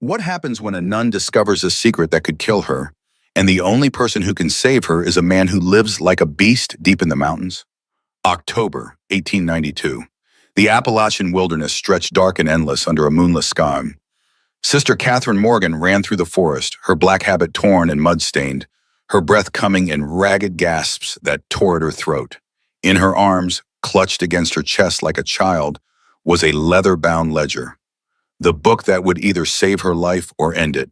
What happens when a nun discovers a secret that could kill her, and the only person who can save her is a man who lives like a beast deep in the mountains? October 1892. The Appalachian wilderness stretched dark and endless under a moonless sky. Sister Catherine Morgan ran through the forest, her black habit torn and mud-stained, her breath coming in ragged gasps that tore at her throat. In her arms, clutched against her chest like a child, was a leather-bound ledger. The book that would either save her life or end it.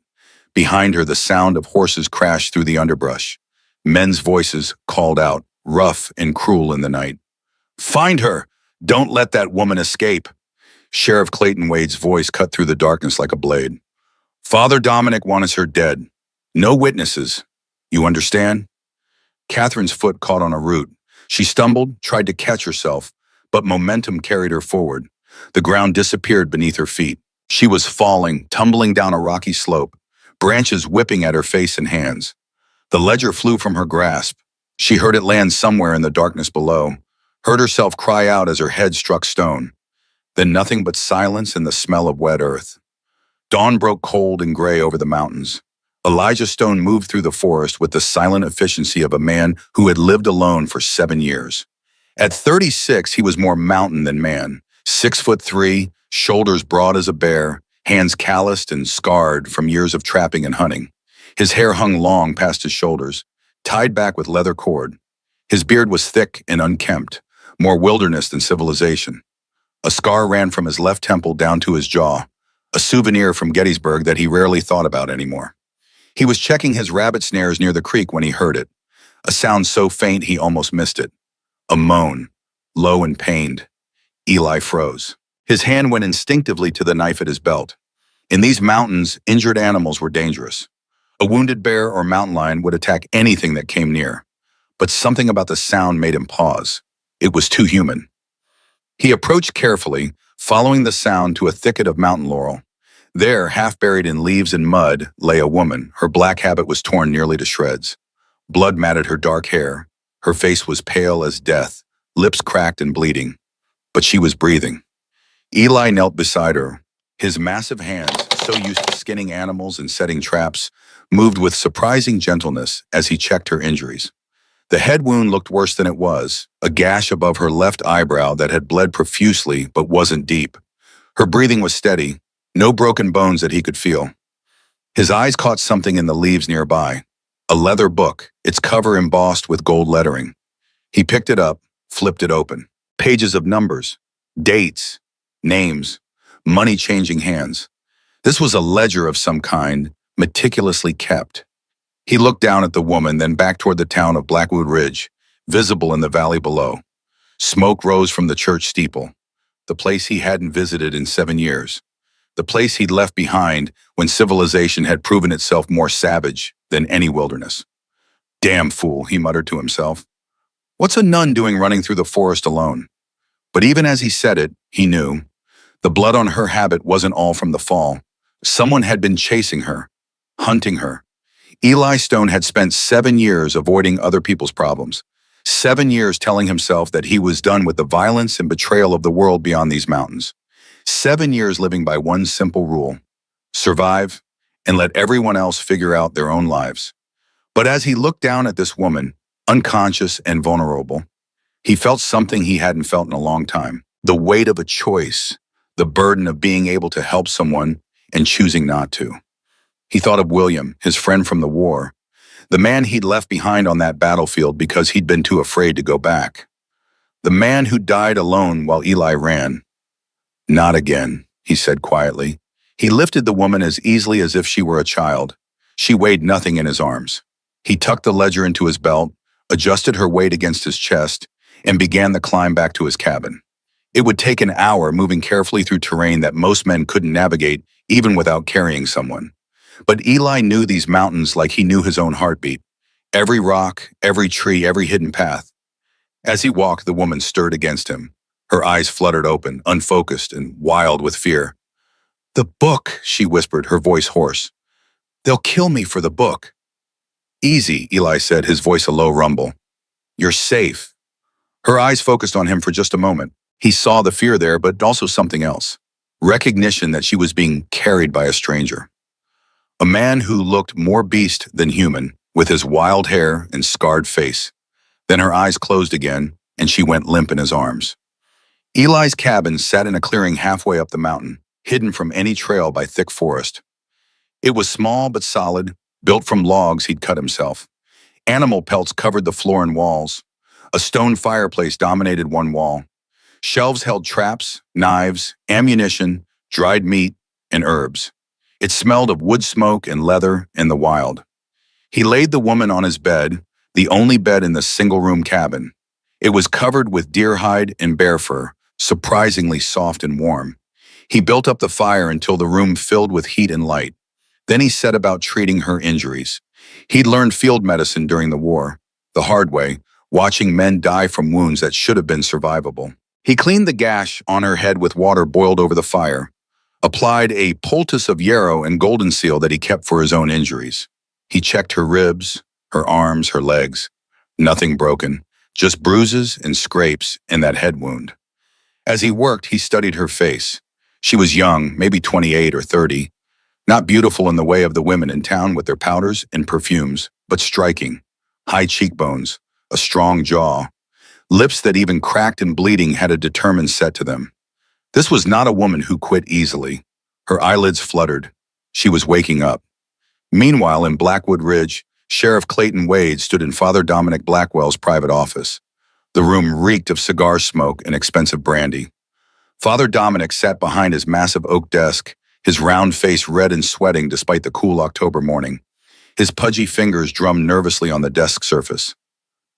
Behind her, the sound of horses crashed through the underbrush. Men's voices called out, rough and cruel in the night. "Find her! Don't let that woman escape!" Sheriff Clayton Wade's voice cut through the darkness like a blade. "Father Dominic wants her dead. No witnesses. You understand?" Catherine's foot caught on a root. She stumbled, tried to catch herself, but momentum carried her forward. The ground disappeared beneath her feet. She was falling, tumbling down a rocky slope, branches whipping at her face and hands. The ledger flew from her grasp. She heard it land somewhere in the darkness below, heard herself cry out as her head struck stone. Then nothing but silence and the smell of wet earth. Dawn broke cold and gray over the mountains. Elijah Stone moved through the forest with the silent efficiency of a man who had lived alone for 7 years. At 36, he was more mountain than man. 6'3", shoulders broad as a bear, hands calloused and scarred from years of trapping and hunting. His hair hung long past his shoulders, tied back with leather cord. His beard was thick and unkempt, more wilderness than civilization. A scar ran from his left temple down to his jaw, a souvenir from Gettysburg that he rarely thought about anymore. He was checking his rabbit snares near the creek when he heard it, a sound so faint he almost missed it. A moan, low and pained. Eli froze. His hand went instinctively to the knife at his belt. In these mountains, injured animals were dangerous. A wounded bear or mountain lion would attack anything that came near. But something about the sound made him pause. It was too human. He approached carefully, following the sound to a thicket of mountain laurel. There, half buried in leaves and mud, lay a woman. Her black habit was torn nearly to shreds. Blood matted her dark hair. Her face was pale as death, lips cracked and bleeding. But she was breathing. Eli knelt beside her. His massive hands, so used to skinning animals and setting traps, moved with surprising gentleness as he checked her injuries. The head wound looked worse than it was, a gash above her left eyebrow that had bled profusely but wasn't deep. Her breathing was steady, no broken bones that he could feel. His eyes caught something in the leaves nearby, a leather book, its cover embossed with gold lettering. He picked it up, flipped it open. Pages of numbers, dates, names, money changing hands. This was a ledger of some kind, meticulously kept. He looked down at the woman, then back toward the town of Blackwood Ridge, visible in the valley below. Smoke rose from the church steeple, the place he hadn't visited in 7 years, the place he'd left behind when civilization had proven itself more savage than any wilderness. "Damn fool," he muttered to himself. "What's a nun doing running through the forest alone?" But even as he said it, he knew. The blood on her habit wasn't all from the fall. Someone had been chasing her, hunting her. Eli Stone had spent 7 years avoiding other people's problems. 7 years telling himself that he was done with the violence and betrayal of the world beyond these mountains. 7 years living by one simple rule: survive and let everyone else figure out their own lives. But as he looked down at this woman, unconscious and vulnerable, he felt something he hadn't felt in a long time. The weight of a choice, the burden of being able to help someone and choosing not to. He thought of William, his friend from the war, the man he'd left behind on that battlefield because he'd been too afraid to go back. The man who died alone while Eli ran. "Not again," he said quietly. He lifted the woman as easily as if she were a child. She weighed nothing in his arms. He tucked the ledger into his belt, adjusted her weight against his chest, and began the climb back to his cabin. It would take an hour, moving carefully through terrain that most men couldn't navigate even without carrying someone. But Eli knew these mountains like he knew his own heartbeat. Every rock, every tree, every hidden path. As he walked, the woman stirred against him. Her eyes fluttered open, unfocused and wild with fear. "The book," she whispered, her voice hoarse. "They'll kill me for the book." "Easy," Eli said, his voice a low rumble. "You're safe." Her eyes focused on him for just a moment. He saw the fear there, but also something else. Recognition that she was being carried by a stranger. A man who looked more beast than human, with his wild hair and scarred face. Then her eyes closed again, and she went limp in his arms. Eli's cabin sat in a clearing halfway up the mountain, hidden from any trail by thick forest. It was small but solid, built from logs he'd cut himself. Animal pelts covered the floor and walls. A stone fireplace dominated one wall. Shelves held traps, knives, ammunition, dried meat, and herbs. It smelled of wood smoke and leather and the wild. He laid the woman on his bed, the only bed in the single-room cabin. It was covered with deer hide and bear fur, surprisingly soft and warm. He built up the fire until the room filled with heat and light. Then he set about treating her injuries. He'd learned field medicine during the war, the hard way, watching men die from wounds that should have been survivable. He cleaned the gash on her head with water boiled over the fire, applied a poultice of yarrow and golden seal that he kept for his own injuries. He checked her ribs, her arms, her legs. Nothing broken, just bruises and scrapes and that head wound. As he worked, he studied her face. She was young, maybe 28 or 30, not beautiful in the way of the women in town with their powders and perfumes, but striking. High cheekbones, a strong jaw, lips that even cracked and bleeding had a determined set to them. This was not a woman who quit easily. Her eyelids fluttered. She was waking up. Meanwhile, in Blackwood Ridge, Sheriff Clayton Wade stood in Father Dominic Blackwell's private office. The room reeked of cigar smoke and expensive brandy. Father Dominic sat behind his massive oak desk, his round face red and sweating despite the cool October morning. His pudgy fingers drummed nervously on the desk surface.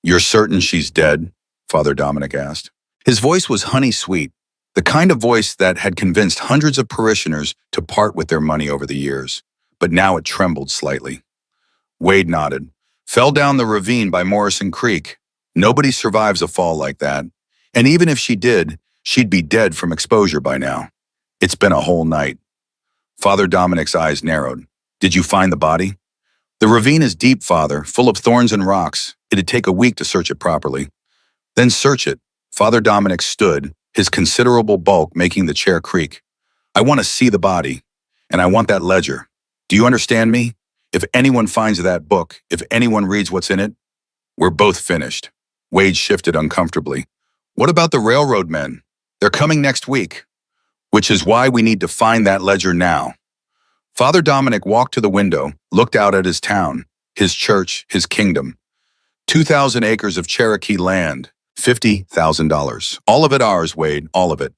"You're certain she's dead?" Father Dominic asked. His voice was honey-sweet, the kind of voice that had convinced hundreds of parishioners to part with their money over the years. But now it trembled slightly. Wade nodded. "Fell down the ravine by Morrison Creek. Nobody survives a fall like that. And even if she did, she'd be dead from exposure by now. It's been a whole night." Father Dominic's eyes narrowed. "Did you find the body?" "The ravine is deep, Father, full of thorns and rocks. It'd take a week to search it properly." "Then search it." Father Dominic stood, his considerable bulk making the chair creak. "I want to see the body, and I want that ledger. Do you understand me? If anyone finds that book, if anyone reads what's in it, we're both finished." Wade shifted uncomfortably. "What about the railroad men? They're coming next week. Which is why we need to find that ledger now." Father Dominic walked to the window, looked out at his town, his church, his kingdom. 2,000 acres of Cherokee land, $50,000. All of it ours, Wade, all of it.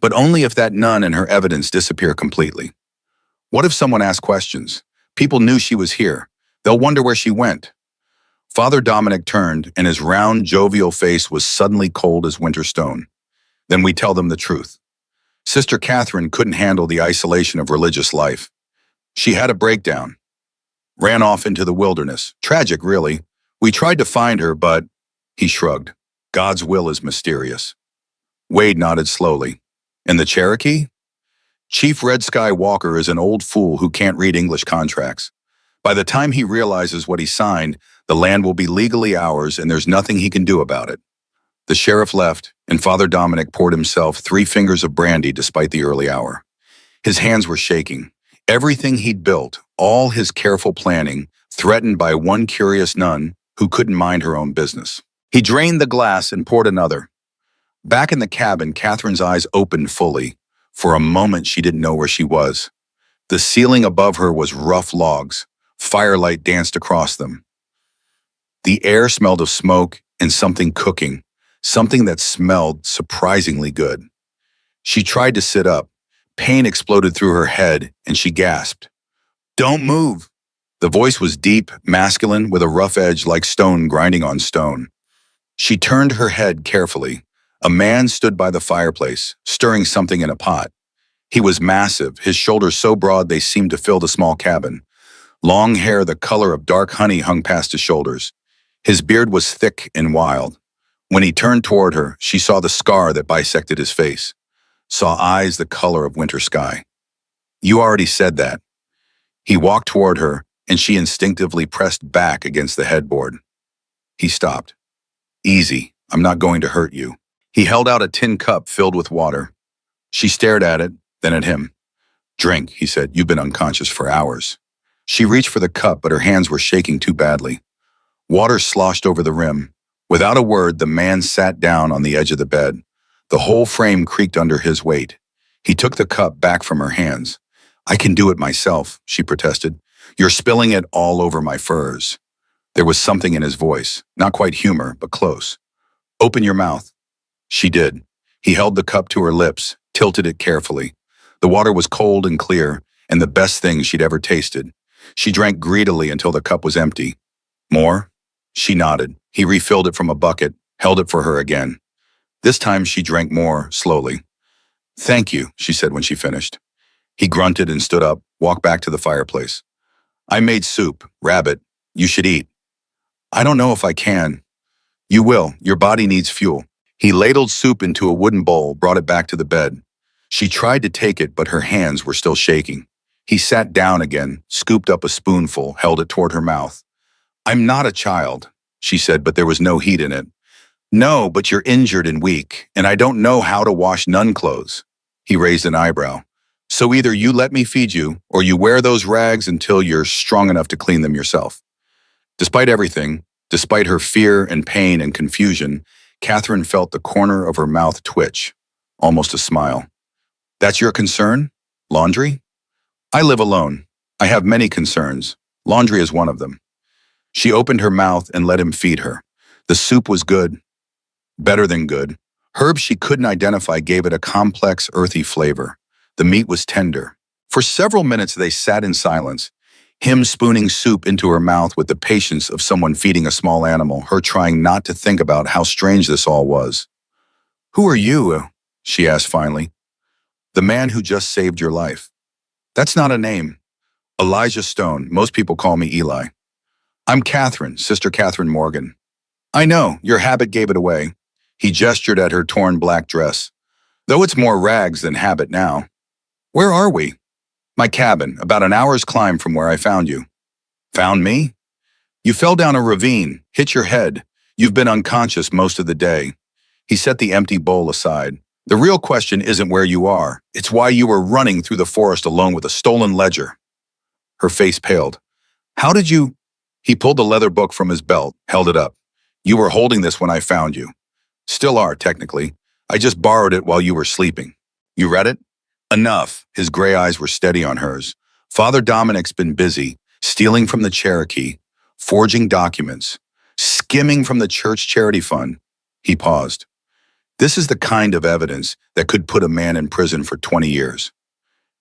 But only if that nun and her evidence disappear completely. What if someone asked questions? People knew she was here. They'll wonder where she went. Father Dominic turned, and his round, jovial face was suddenly cold as winter stone. "Then we tell them the truth. Sister Catherine couldn't handle the isolation of religious life. She had a breakdown. Ran off into the wilderness. Tragic, really. We tried to find her, but..." He shrugged. "God's will is mysterious." Wade nodded slowly. "And the Cherokee?" "Chief Red Sky Walker is an old fool who can't read English contracts. By the time he realizes what he signed, the land will be legally ours and there's nothing he can do about it." The sheriff left, and Father Dominic poured himself 3 fingers of brandy despite the early hour. His hands were shaking. Everything he'd built, all his careful planning, threatened by one curious nun who couldn't mind her own business. He drained the glass and poured another. Back in the cabin, Catherine's eyes opened fully. For a moment, she didn't know where she was. The ceiling above her was rough logs. Firelight danced across them. The air smelled of smoke and something cooking, something that smelled surprisingly good. She tried to sit up. Pain exploded through her head, and she gasped. "Don't move." The voice was deep, masculine, with a rough edge like stone grinding on stone. She turned her head carefully. A man stood by the fireplace, stirring something in a pot. He was massive, his shoulders so broad they seemed to fill the small cabin. Long hair the color of dark honey hung past his shoulders. His beard was thick and wild. When he turned toward her, she saw the scar that bisected his face, saw eyes the color of winter sky. "You already said that." He walked toward her, and she instinctively pressed back against the headboard. He stopped. "Easy, I'm not going to hurt you." He held out a tin cup filled with water. She stared at it, then at him. "Drink," he said. "You've been unconscious for hours." She reached for the cup, but her hands were shaking too badly. Water sloshed over the rim. Without a word, the man sat down on the edge of the bed. The whole frame creaked under his weight. He took the cup back from her hands. "I can do it myself," she protested. "You're spilling it all over my furs." There was something in his voice, not quite humor, but close. "Open your mouth." She did. He held the cup to her lips, tilted it carefully. The water was cold and clear, and the best thing she'd ever tasted. She drank greedily until the cup was empty. "More?" She nodded. He refilled it from a bucket, held it for her again. This time she drank more, slowly. "Thank you," she said when she finished. He grunted and stood up, walked back to the fireplace. "I made soup, rabbit. You should eat." "I don't know if I can." "You will. Your body needs fuel." He ladled soup into a wooden bowl, brought it back to the bed. She tried to take it, but her hands were still shaking. He sat down again, scooped up a spoonful, held it toward her mouth. "I'm not a child," she said, but there was no heat in it. "No, but you're injured and weak, and I don't know how to wash nun clothes." He raised an eyebrow. "So either you let me feed you, or you wear those rags until you're strong enough to clean them yourself." Despite everything, despite her fear and pain and confusion, Catherine felt the corner of her mouth twitch, almost a smile. "That's your concern? Laundry?" "I live alone. I have many concerns. Laundry is one of them." She opened her mouth and let him feed her. The soup was good, better than good. Herbs she couldn't identify gave it a complex, earthy flavor. The meat was tender. For several minutes they sat in silence, him spooning soup into her mouth with the patience of someone feeding a small animal, her trying not to think about how strange this all was. "Who are you?" she asked finally. "The man who just saved your life." "That's not a name." "Elijah Stone. Most people call me Eli." "I'm Catherine, Sister Catherine Morgan." "I know, your habit gave it away." He gestured at her torn black dress. "Though it's more rags than habit now." "Where are we?" "My cabin, about an hour's climb from where I found you." "Found me?" "You fell down a ravine, hit your head. You've been unconscious most of the day." He set the empty bowl aside. "The real question isn't where you are. It's why you were running through the forest alone with a stolen ledger." Her face paled. "How did you—" He pulled the leather book from his belt, held it up. "You were holding this when I found you." "Still are, technically. I just borrowed it while you were sleeping." "You read it?" "Enough." His gray eyes were steady on hers. "Father Dominic's been busy, stealing from the Cherokee, forging documents, skimming from the church charity fund." He paused. "This is the kind of evidence that could put a man in prison for 20 years.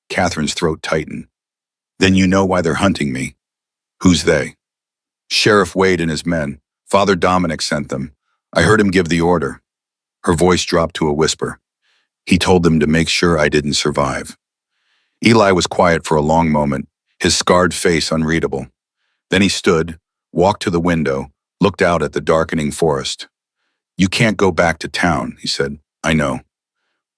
Catherine's throat tightened. "Then you know why they're hunting me." "Who's they?" "Sheriff Wade and his men. Father Dominic sent them. I heard him give the order." Her voice dropped to a whisper. "He told them to make sure I didn't survive." Eli was quiet for a long moment, his scarred face unreadable. Then he stood, walked to the window, looked out at the darkening forest. "You can't go back to town," he said. "I know.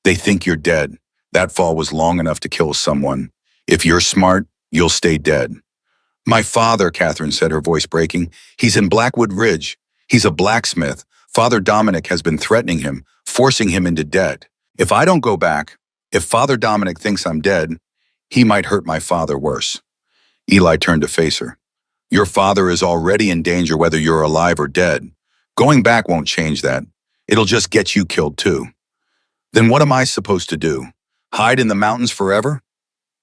They think you're dead. That fall was long enough to kill someone. If you're smart, you'll stay dead." "My father," Catherine said, her voice breaking. "He's in Blackwood Ridge. He's a blacksmith. Father Dominic has been threatening him, forcing him into debt. If I don't go back, if Father Dominic thinks I'm dead, he might hurt my father worse." Eli turned to face her. "Your father is already in danger whether you're alive or dead. Going back won't change that. It'll just get you killed too." "Then what am I supposed to do? Hide in the mountains forever?"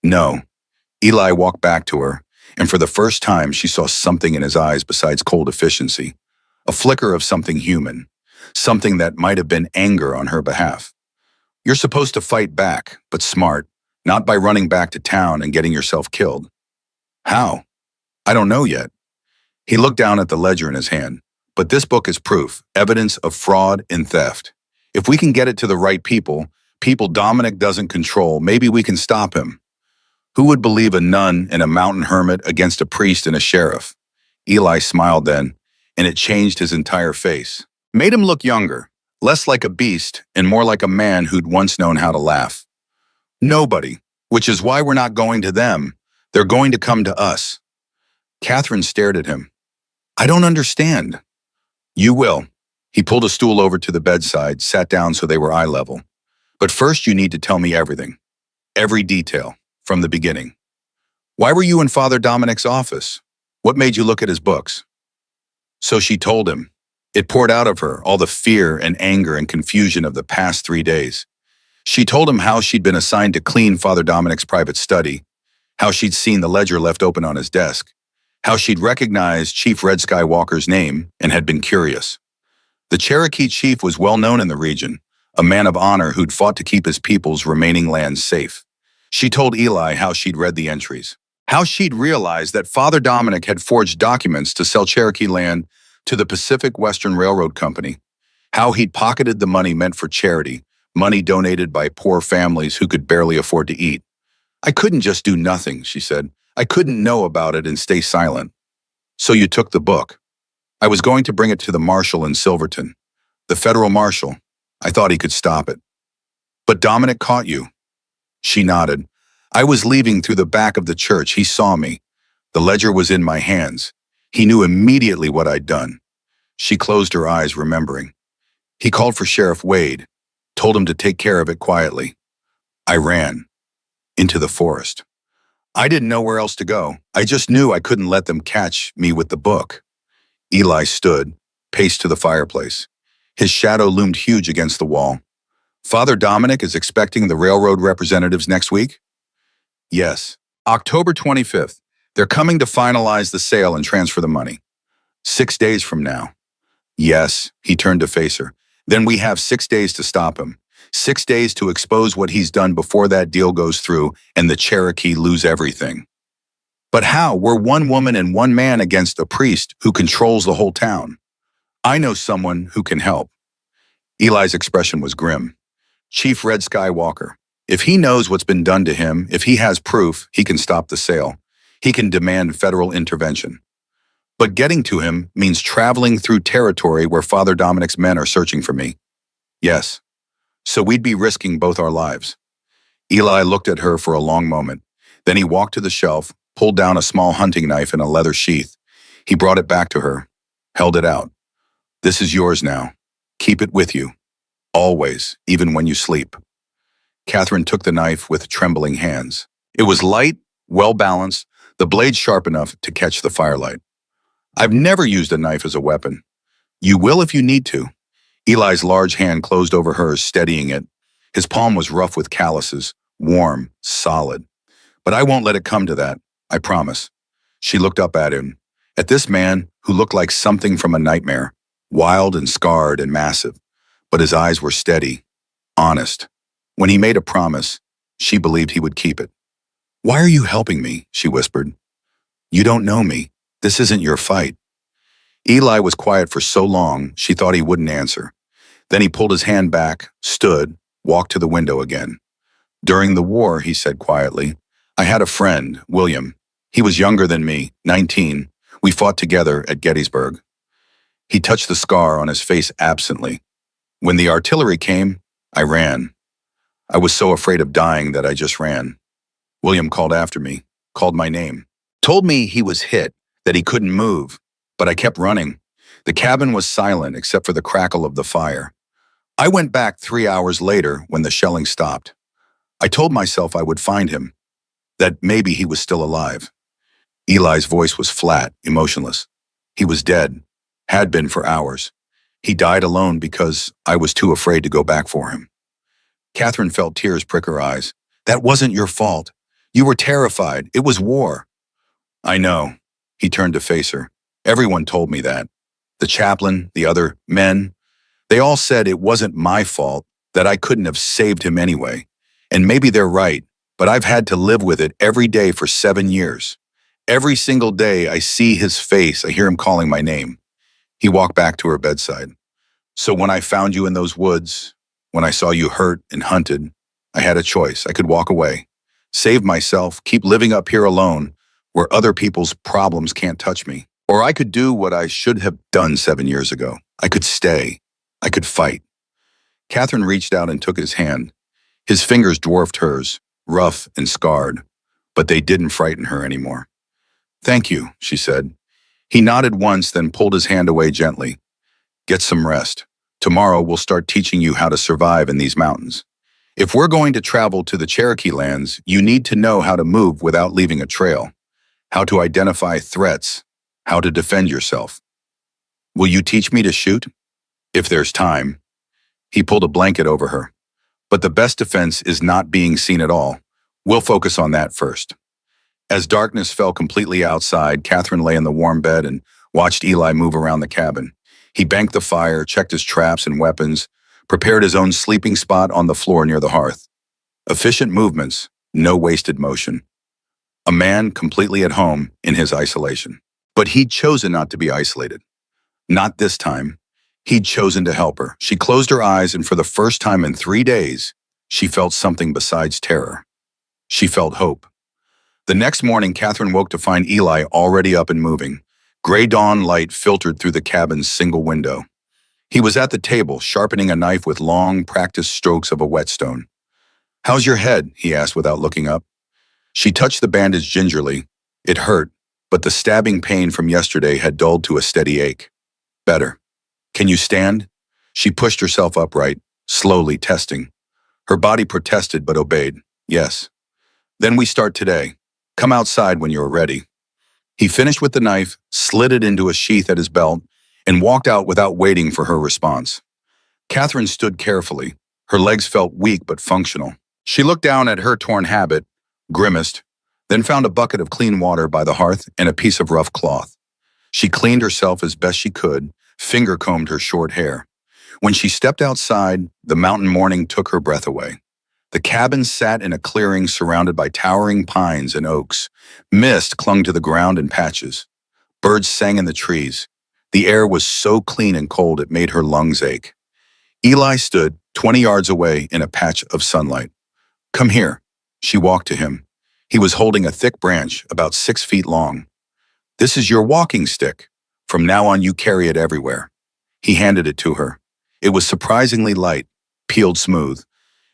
"No." Eli walked back to her, and for the first time she saw something in his eyes besides cold efficiency. A flicker of something human. Something that might have been anger on her behalf. "You're supposed to fight back, but smart, not by running back to town and getting yourself killed." "How?" "I don't know yet." He looked down at the ledger in his hand. "But this book is proof, evidence of fraud and theft. If we can get it to the right people, people Dominic doesn't control, maybe we can stop him." Who would believe a nun and a mountain hermit against a priest and a sheriff? Eli smiled then, and it changed his entire face. Made him look younger, less like a beast and more like a man who'd once known how to laugh. "Nobody, which is why we're not going to them. They're going to come to us." Catherine stared at him. "I don't understand." "You will." He pulled a stool over to the bedside, sat down so they were eye level. "But first you need to tell me everything. Every detail, from the beginning." Why were you in Father Dominic's office? What made you look at his books? So she told him. It poured out of her, all the fear and anger and confusion of the past 3 days. She told him how she'd been assigned to clean Father Dominic's private study, how she'd seen the ledger left open on his desk, how she'd recognized Chief Red Skywalker's name and had been curious. The Cherokee chief was well known in the region, a man of honor who'd fought to keep his people's remaining lands safe. She told Eli how she'd read the entries, how she'd realized that Father Dominic had forged documents to sell Cherokee land to the Pacific Western Railroad Company, how he'd pocketed the money meant for charity, money donated by poor families who could barely afford to eat. I couldn't just do nothing, she said. I couldn't know about it and stay silent. So you took the book. I was going to bring it to the marshal in Silverton, the federal marshal. I thought he could stop it. But Dominic caught you. She nodded. I was leaving through the back of the church. He saw me. The ledger was in my hands. He knew immediately what I'd done. She closed her eyes, remembering. He called for Sheriff Wade, told him to take care of it quietly. I ran into the forest. I didn't know where else to go. I just knew I couldn't let them catch me with the book. Eli stood, paced to the fireplace. His shadow loomed huge against the wall. Father Dominic is expecting the railroad representatives next week? Yes. October 25th. They're coming to finalize the sale and transfer the money. 6 days from now. Yes, he turned to face her. Then we have 6 days to stop him. 6 days to expose what he's done before that deal goes through and the Cherokee lose everything. But how? We're one woman and one man against a priest who controls the whole town. I know someone who can help. Eli's expression was grim. Chief Red Skywalker. If he knows what's been done to him, if he has proof, he can stop the sale. He can demand federal intervention. But getting to him means traveling through territory where Father Dominic's men are searching for me. Yes. So we'd be risking both our lives. Eli looked at her for a long moment. Then he walked to the shelf, pulled down a small hunting knife in a leather sheath. He brought it back to her, held it out. This is yours now. Keep it with you. Always, even when you sleep. Catherine took the knife with trembling hands. It was light, well-balanced, the blade sharp enough to catch the firelight. I've never used a knife as a weapon. You will if you need to. Eli's large hand closed over hers, steadying it. His palm was rough with calluses, warm, solid. But I won't let it come to that, I promise. She looked up at him, at this man who looked like something from a nightmare, wild and scarred and massive. But his eyes were steady, honest. When he made a promise, she believed he would keep it. Why are you helping me? She whispered. You don't know me. This isn't your fight. Eli was quiet for so long, she thought he wouldn't answer. Then he pulled his hand back, stood, walked to the window again. During the war, he said quietly, I had a friend, William. He was younger than me, 19. We fought together at Gettysburg. He touched the scar on his face absently. When the artillery came, I ran. I was so afraid of dying that I just ran. William called after me, called my name, told me he was hit, that he couldn't move, but I kept running. The cabin was silent except for the crackle of the fire. I went back 3 hours later when the shelling stopped. I told myself I would find him, that maybe he was still alive. Eli's voice was flat, emotionless. He was dead, had been for hours. He died alone because I was too afraid to go back for him. Catherine felt tears prick her eyes. That wasn't your fault. You were terrified. It was war. I know. He turned to face her. Everyone told me that. The chaplain, the other men, they all said it wasn't my fault, that I couldn't have saved him anyway. And maybe they're right, but I've had to live with it every day for 7 years. Every single day I see his face, I hear him calling my name. He walked back to her bedside. So when I found you in those woods, when I saw you hurt and hunted, I had a choice. I could walk away, save myself, keep living up here alone, where other people's problems can't touch me. Or I could do what I should have done 7 years ago. I could stay. I could fight. Catherine reached out and took his hand. His fingers dwarfed hers, rough and scarred, but they didn't frighten her anymore. Thank you, she said. He nodded once, then pulled his hand away gently. Get some rest. Tomorrow we'll start teaching you how to survive in these mountains. If we're going to travel to the Cherokee lands, you need to know how to move without leaving a trail, how to identify threats, how to defend yourself. Will you teach me to shoot? If there's time. He pulled a blanket over her. But the best defense is not being seen at all. We'll focus on that first. As darkness fell completely outside, Catherine lay in the warm bed and watched Eli move around the cabin. He banked the fire, checked his traps and weapons, prepared his own sleeping spot on the floor near the hearth. Efficient movements, no wasted motion. A man completely at home in his isolation. But he'd chosen not to be isolated. Not this time. He'd chosen to help her. She closed her eyes, and for the first time in 3 days, she felt something besides terror. She felt hope. The next morning, Catherine woke to find Eli already up and moving. Gray dawn light filtered through the cabin's single window. He was at the table, sharpening a knife with long, practiced strokes of a whetstone. "How's your head?" he asked without looking up. She touched the bandage gingerly. It hurt, but the stabbing pain from yesterday had dulled to a steady ache. "Better. Can you stand?" She pushed herself upright, slowly testing. Her body protested but obeyed. "Yes." "Then we start today. Come outside when you're ready." He finished with the knife, slid it into a sheath at his belt, and walked out without waiting for her response. Catherine stood carefully. Her legs felt weak but functional. She looked down at her torn habit, grimaced, then found a bucket of clean water by the hearth and a piece of rough cloth. She cleaned herself as best she could, finger-combed her short hair. When she stepped outside, the mountain morning took her breath away. The cabin sat in a clearing surrounded by towering pines and oaks. Mist clung to the ground in patches. Birds sang in the trees. The air was so clean and cold it made her lungs ache. Eli stood 20 yards away in a patch of sunlight. "Come here." She walked to him. He was holding a thick branch about 6 feet long. "This is your walking stick. From now on you carry it everywhere." He handed it to her. It was surprisingly light, peeled smooth.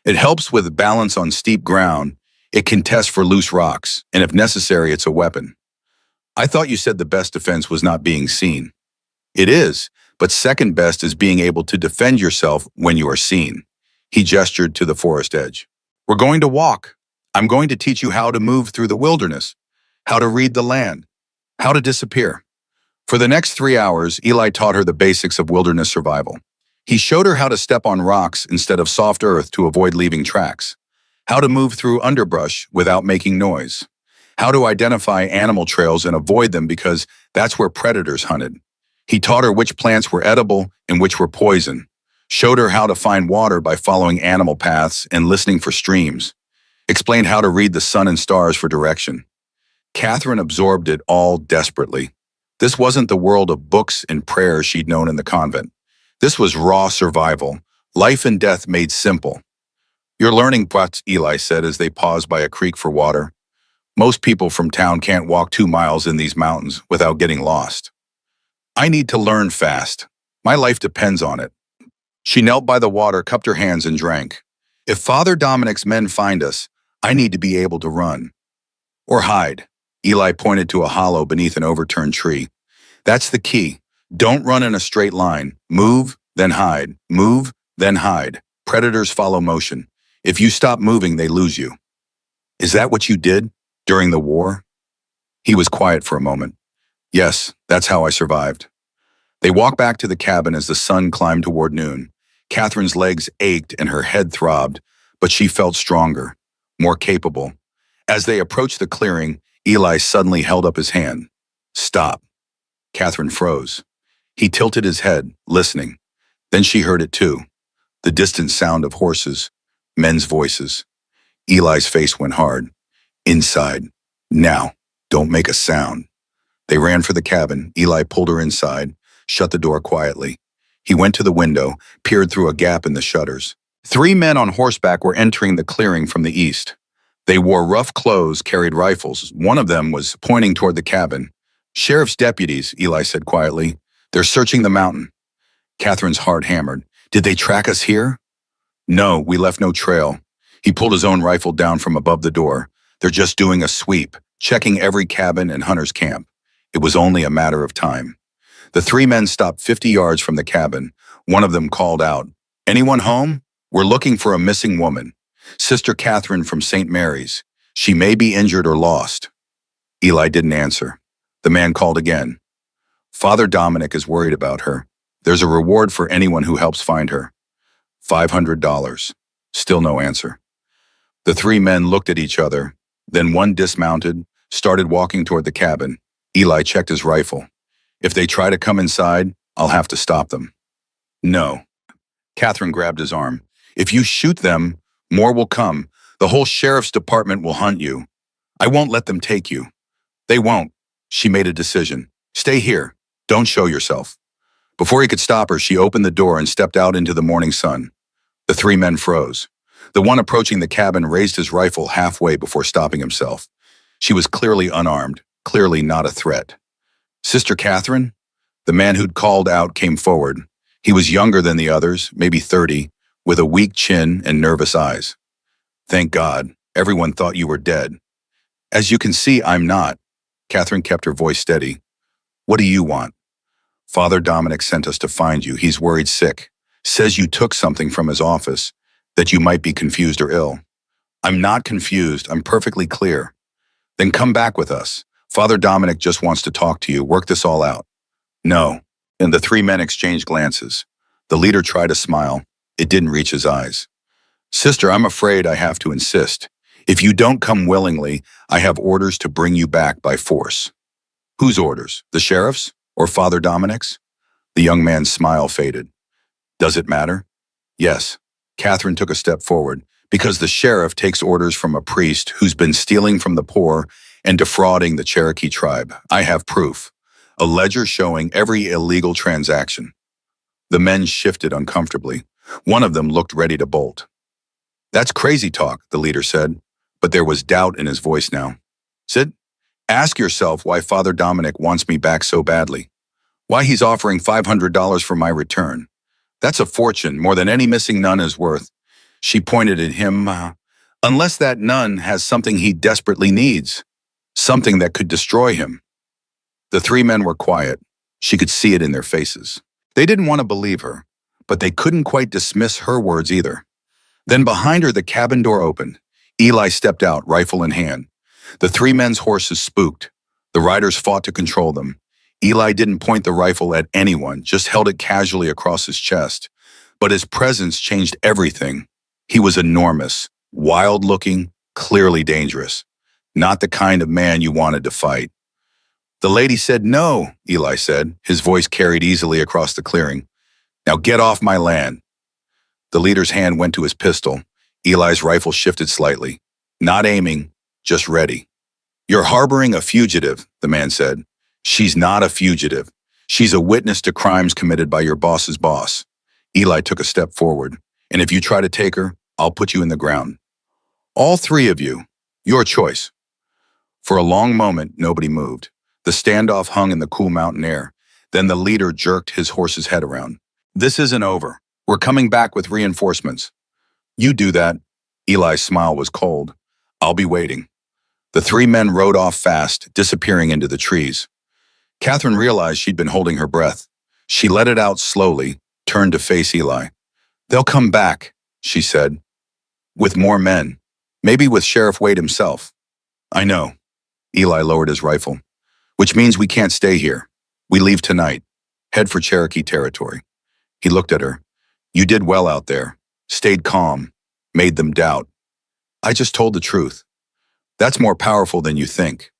"It helps with balance on steep ground. It can test for loose rocks, and if necessary, it's a weapon." "I thought you said the best defense was not being seen." "It is, but second best is being able to defend yourself when you are seen." He gestured to the forest edge. "We're going to walk. I'm going to teach you how to move through the wilderness, how to read the land, how to disappear." For the next 3 hours, Eli taught her the basics of wilderness survival. He showed her how to step on rocks instead of soft earth to avoid leaving tracks, how to move through underbrush without making noise, how to identify animal trails and avoid them because that's where predators hunted. He taught her which plants were edible and which were poison, showed her how to find water by following animal paths and listening for streams, explained how to read the sun and stars for direction. Catherine absorbed it all desperately. This wasn't the world of books and prayers she'd known in the convent. This was raw survival, life and death made simple. "You're learning what," Eli said as they paused by a creek for water. "Most people from town can't walk 2 miles in these mountains without getting lost. I need to learn fast. My life depends on it." She knelt by the water, cupped her hands, and drank. "If Father Dominic's men find us, I need to be able to run. Or hide." Eli pointed to a hollow beneath an overturned tree. "That's the key. Don't run in a straight line. Move, then hide. Move, then hide. Predators follow motion. If you stop moving, they lose you." "Is that what you did during the war?" He was quiet for a moment. "Yes, that's how I survived." They walked back to the cabin as the sun climbed toward noon. Catherine's legs ached and her head throbbed, but she felt stronger, more capable. As they approached the clearing, Eli suddenly held up his hand. "Stop." Catherine froze. He tilted his head, listening. Then she heard it too. The distant sound of horses, men's voices. Eli's face went hard. "Inside. Now. Don't make a sound." They ran for the cabin. Eli pulled her inside, shut the door quietly. He went to the window, peered through a gap in the shutters. 3 men on horseback were entering the clearing from the east. They wore rough clothes, carried rifles. One of them was pointing toward the cabin. "Sheriff's deputies," Eli said quietly. "They're searching the mountain." Catherine's heart hammered. "Did they track us here?" "No, we left no trail." He pulled his own rifle down from above the door. "They're just doing a sweep, checking every cabin and hunter's camp." It was only a matter of time. The 3 men stopped 50 yards from the cabin. One of them called out, "Anyone home? We're looking for a missing woman." Sister Catherine from St. Mary's. She may be injured or lost. Eli didn't answer. The man called again. Father Dominic is worried about her. There's a reward for anyone who helps find her. $500. Still no answer. The three men looked at each other. Then one dismounted, started walking toward the cabin. Eli checked his rifle. If they try to come inside, I'll have to stop them. No. Catherine grabbed his arm. If you shoot them, more will come. The whole sheriff's department will hunt you. I won't let them take you. They won't. She made a decision. Stay here. Don't show yourself. Before he could stop her, she opened the door and stepped out into the morning sun. The three men froze. The one approaching the cabin raised his rifle halfway before stopping himself. She was clearly unarmed, clearly not a threat. Sister Catherine? The man who'd called out came forward. He was younger than the others, maybe 30, with a weak chin and nervous eyes. Thank God, everyone thought you were dead. As you can see, I'm not. Catherine kept her voice steady. What do you want? Father Dominic sent us to find you. He's worried sick. Says you took something from his office, that you might be confused or ill. I'm not confused. I'm perfectly clear. Then come back with us. Father Dominic just wants to talk to you. Work this all out. No. And the three men exchanged glances. The leader tried to smile. It didn't reach his eyes. Sister, I'm afraid I have to insist. If you don't come willingly, I have orders to bring you back by force. Whose orders? The sheriff's? Or Father Dominic's? The young man's smile faded. Does it matter? Yes. Catherine took a step forward. Because the sheriff takes orders from a priest who's been stealing from the poor and defrauding the Cherokee tribe. I have proof. A ledger showing every illegal transaction. The men shifted uncomfortably. One of them looked ready to bolt. That's crazy talk, the leader said, but there was doubt in his voice now. Sid, ask yourself why Father Dominic wants me back so badly. Why he's offering $500 for my return. That's a fortune, more than any missing nun is worth. She pointed at him, unless that nun has something he desperately needs, something that could destroy him. The three men were quiet. She could see it in their faces. They didn't want to believe her, but they couldn't quite dismiss her words either. Then behind her, the cabin door opened. Eli stepped out, rifle in hand. The three men's horses spooked. The riders fought to control them. Eli didn't point the rifle at anyone, just held it casually across his chest. But his presence changed everything. He was enormous, wild-looking, clearly dangerous. Not the kind of man you wanted to fight. The lady said no, Eli said, his voice carried easily across the clearing. Now get off my land. The leader's hand went to his pistol. Eli's rifle shifted slightly. Not aiming, just ready. You're harboring a fugitive, the man said. She's not a fugitive. She's a witness to crimes committed by your boss's boss. Eli took a step forward. And if you try to take her, I'll put you in the ground. All three of you. Your choice. For a long moment, nobody moved. The standoff hung in the cool mountain air. Then the leader jerked his horse's head around. This isn't over. We're coming back with reinforcements. You do that. Eli's smile was cold. I'll be waiting. The three men rode off fast, disappearing into the trees. Catherine realized she'd been holding her breath. She let it out slowly, turned to face Eli. They'll come back, she said. With more men. Maybe with Sheriff Wade himself. I know. Eli lowered his rifle. Which means we can't stay here. We leave tonight. Head for Cherokee territory. He looked at her. You did well out there. Stayed calm. Made them doubt. I just told the truth. That's more powerful than you think.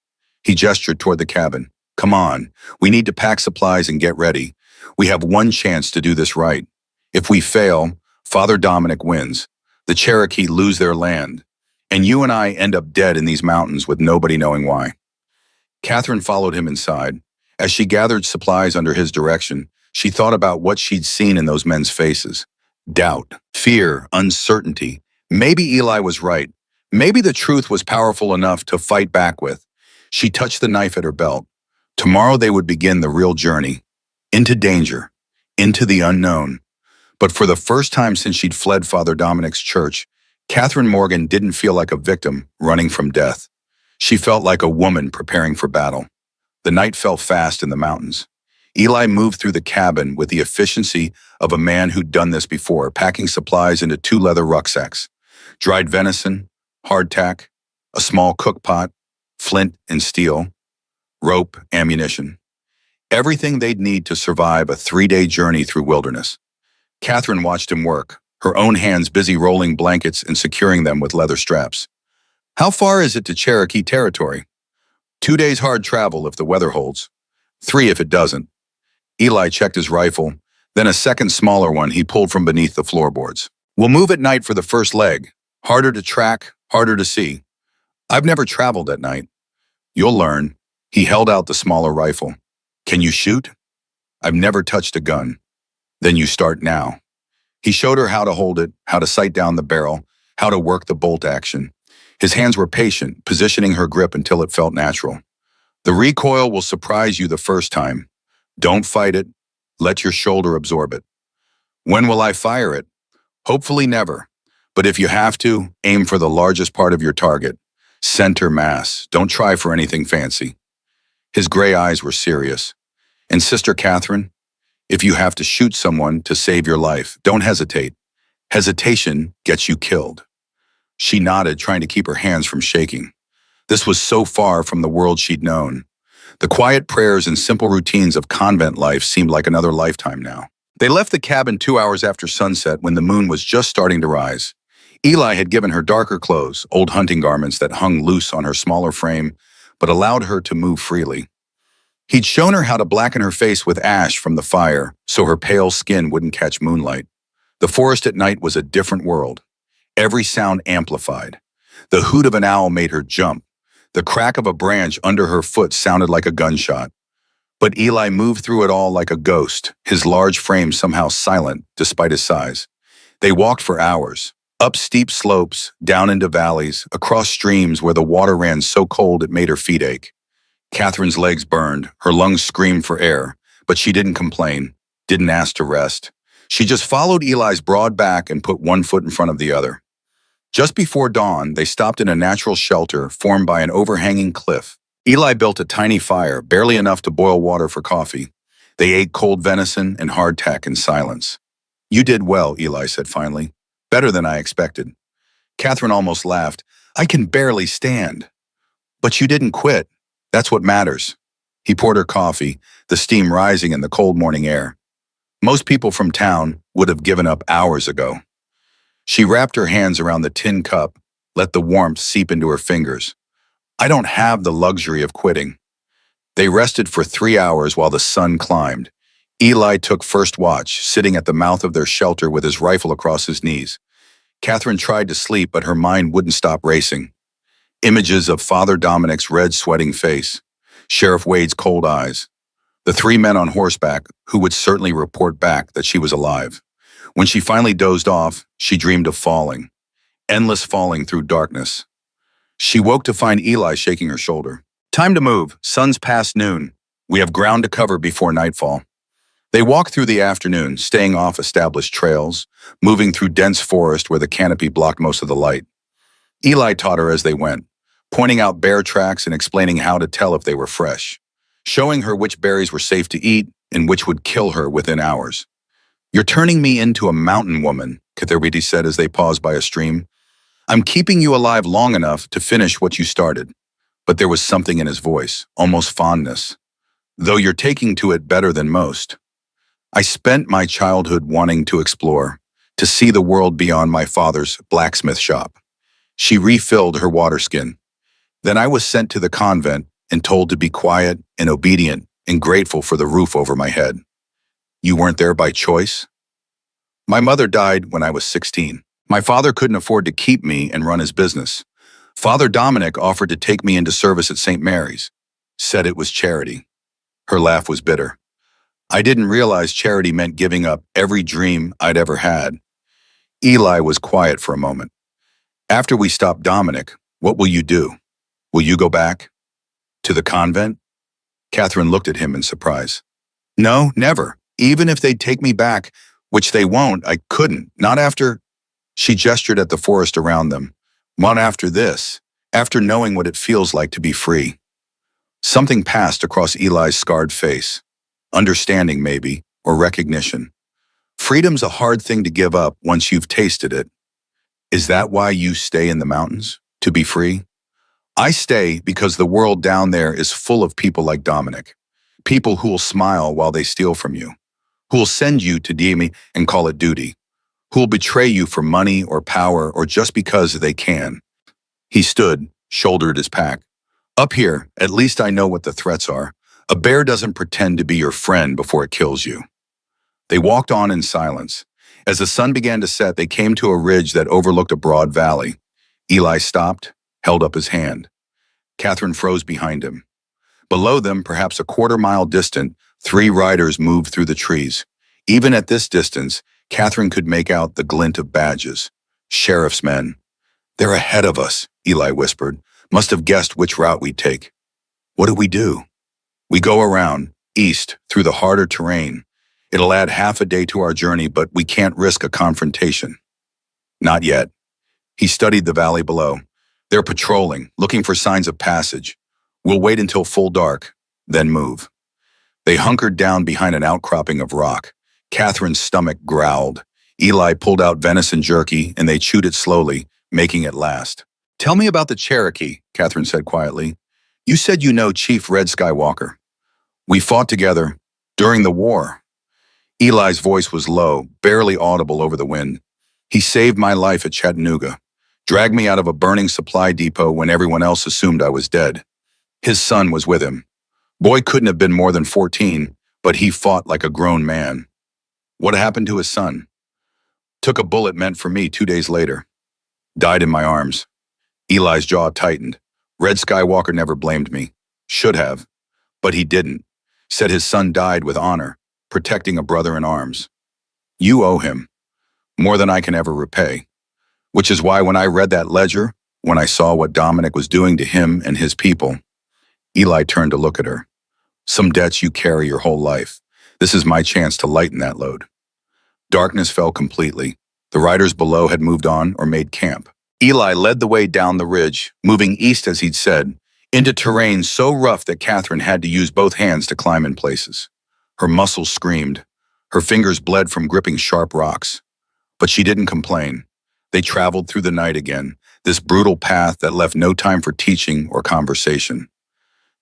He gestured toward the cabin. Come on. We need to pack supplies and get ready. We have one chance to do this right. If we fail, Father Dominic wins. The Cherokee lose their land. And you and I end up dead in these mountains with nobody knowing why. Catherine followed him inside. As she gathered supplies under his direction, she thought about what she'd seen in those men's faces. Doubt, fear, uncertainty. Maybe Eli was right. Maybe the truth was powerful enough to fight back with. She touched the knife at her belt. Tomorrow they would begin the real journey. Into danger. Into the unknown. But for the first time since she'd fled Father Dominic's church, Catherine Morgan didn't feel like a victim running from death. She felt like a woman preparing for battle. The night fell fast in the mountains. Eli moved through the cabin with the efficiency of a man who'd done this before, packing supplies into 2 leather rucksacks. dried venison, hardtack, a small cook pot, flint and steel, rope, ammunition. Everything they'd need to survive a 3-day journey through wilderness. Catherine watched him work, her own hands busy rolling blankets and securing them with leather straps. How far is it to Cherokee territory? 2 days hard travel if the weather holds. 3 if it doesn't. Eli checked his rifle, then a second smaller one he pulled from beneath the floorboards. We'll move at night for the first leg. Harder to track, harder to see. I've never traveled at night. You'll learn. He held out the smaller rifle. Can you shoot? I've never touched a gun. Then you start now. He showed her how to hold it, how to sight down the barrel, how to work the bolt action. His hands were patient, positioning her grip until it felt natural. The recoil will surprise you the first time. Don't fight it. Let your shoulder absorb it. When will I fire it? Hopefully never. But if you have to, aim for the largest part of your target. Center mass. Don't try for anything fancy. His gray eyes were serious. And Sister Catherine, if you have to shoot someone to save your life, don't hesitate. Hesitation gets you killed. She nodded, trying to keep her hands from shaking. This was so far from the world she'd known. The quiet prayers and simple routines of convent life seemed like another lifetime now. They left the cabin 2 hours after sunset when the moon was just starting to rise. Eli had given her darker clothes, old hunting garments that hung loose on her smaller frame, but allowed her to move freely. He'd shown her how to blacken her face with ash from the fire so her pale skin wouldn't catch moonlight. The forest at night was a different world. Every sound amplified. The hoot of an owl made her jump. The crack of a branch under her foot sounded like a gunshot. But Eli moved through it all like a ghost, his large frame somehow silent despite his size. They walked for hours, up steep slopes, down into valleys, across streams where the water ran so cold it made her feet ache. Catherine's legs burned, her lungs screamed for air, but she didn't complain, didn't ask to rest. She just followed Eli's broad back and put one foot in front of the other. Just before dawn, they stopped in a natural shelter formed by an overhanging cliff. Eli built a tiny fire, barely enough to boil water for coffee. They ate cold venison and hardtack in silence. You did well, Eli said finally. Better than I expected. Catherine almost laughed. I can barely stand. But you didn't quit. That's what matters. He poured her coffee, the steam rising in the cold morning air. Most people from town would have given up hours ago. She wrapped her hands around the tin cup, let the warmth seep into her fingers. I don't have the luxury of quitting. They rested for 3 hours while the sun climbed. Eli took first watch, sitting at the mouth of their shelter with his rifle across his knees. Catherine tried to sleep, but her mind wouldn't stop racing. Images of Father Dominic's red, sweating face, Sheriff Wade's cold eyes, the 3 men on horseback who would certainly report back that she was alive. When she finally dozed off, she dreamed of falling, endless falling through darkness. She woke to find Eli shaking her shoulder. Time to move. Sun's past noon. We have ground to cover before nightfall. They walked through the afternoon, staying off established trails, moving through dense forest where the canopy blocked most of the light. Eli taught her as they went, pointing out bear tracks and explaining how to tell if they were fresh, showing her which berries were safe to eat and which would kill her within hours. You're turning me into a mountain woman, Kathariti said as they paused by a stream. I'm keeping you alive long enough to finish what you started. But there was something in his voice, almost fondness. Though you're taking to it better than most. I spent my childhood wanting to explore, to see the world beyond my father's blacksmith shop. She refilled her water skin. Then I was sent to the convent and told to be quiet and obedient and grateful for the roof over my head. You weren't there by choice? My mother died when I was 16. My father couldn't afford to keep me and run his business. Father Dominic offered to take me into service at St. Mary's, said it was charity. Her laugh was bitter. I didn't realize charity meant giving up every dream I'd ever had. Eli was quiet for a moment. After we stop Dominic, what will you do? Will you go back? To the convent? Catherine looked at him in surprise. No, never. Even if they'd take me back, which they won't, I couldn't. Not after... She gestured at the forest around them. Not after this, after knowing what it feels like to be free. Something passed across Eli's scarred face. Understanding, maybe, or recognition. Freedom's a hard thing to give up once you've tasted it. Is that why you stay in the mountains? To be free? I stay because the world down there is full of people like Dominic. People who will smile while they steal from you, who will send you to DM and call it duty, who will betray you for money or power or just because they can. He stood, shouldered his pack. Up here, at least I know what the threats are. A bear doesn't pretend to be your friend before it kills you. They walked on in silence. As the sun began to set, they came to a ridge that overlooked a broad valley. Eli stopped, held up his hand. Catherine froze behind him. Below them, perhaps a quarter-mile distant, three riders moved through the trees. Even at this distance, Catherine could make out the glint of badges. Sheriff's men. They're ahead of us, Eli whispered. Must have guessed which route we'd take. What do we do? We go around, east, through the harder terrain. It'll add half a day to our journey, but we can't risk a confrontation. Not yet. He studied the valley below. They're patrolling, looking for signs of passage. We'll wait until full dark, then move. They hunkered down behind an outcropping of rock. Catherine's stomach growled. Eli pulled out venison jerky, and they chewed it slowly, making it last. Tell me about the Cherokee, Catherine said quietly. You said you know Chief Red Skywalker. We fought together during the war. Eli's voice was low, barely audible over the wind. He saved my life at Chattanooga, dragged me out of a burning supply depot when everyone else assumed I was dead. His son was with him. Boy couldn't have been more than 14, but he fought like a grown man. What happened to his son? Took a bullet meant for me 2 days later. Died in my arms. Eli's jaw tightened. Red Skywalker never blamed me. Should have. But he didn't. Said his son died with honor, protecting a brother in arms. You owe him. More than I can ever repay. Which is why when I read that ledger, when I saw what Dominic was doing to him and his people, Eli turned to look at her. Some debts you carry your whole life. This is my chance to lighten that load. Darkness fell completely. The riders below had moved on or made camp. Eli led the way down the ridge, moving east as he'd said, into terrain so rough that Catherine had to use both hands to climb in places. Her muscles screamed. Her fingers bled from gripping sharp rocks. But she didn't complain. They traveled through the night again, this brutal path that left no time for teaching or conversation.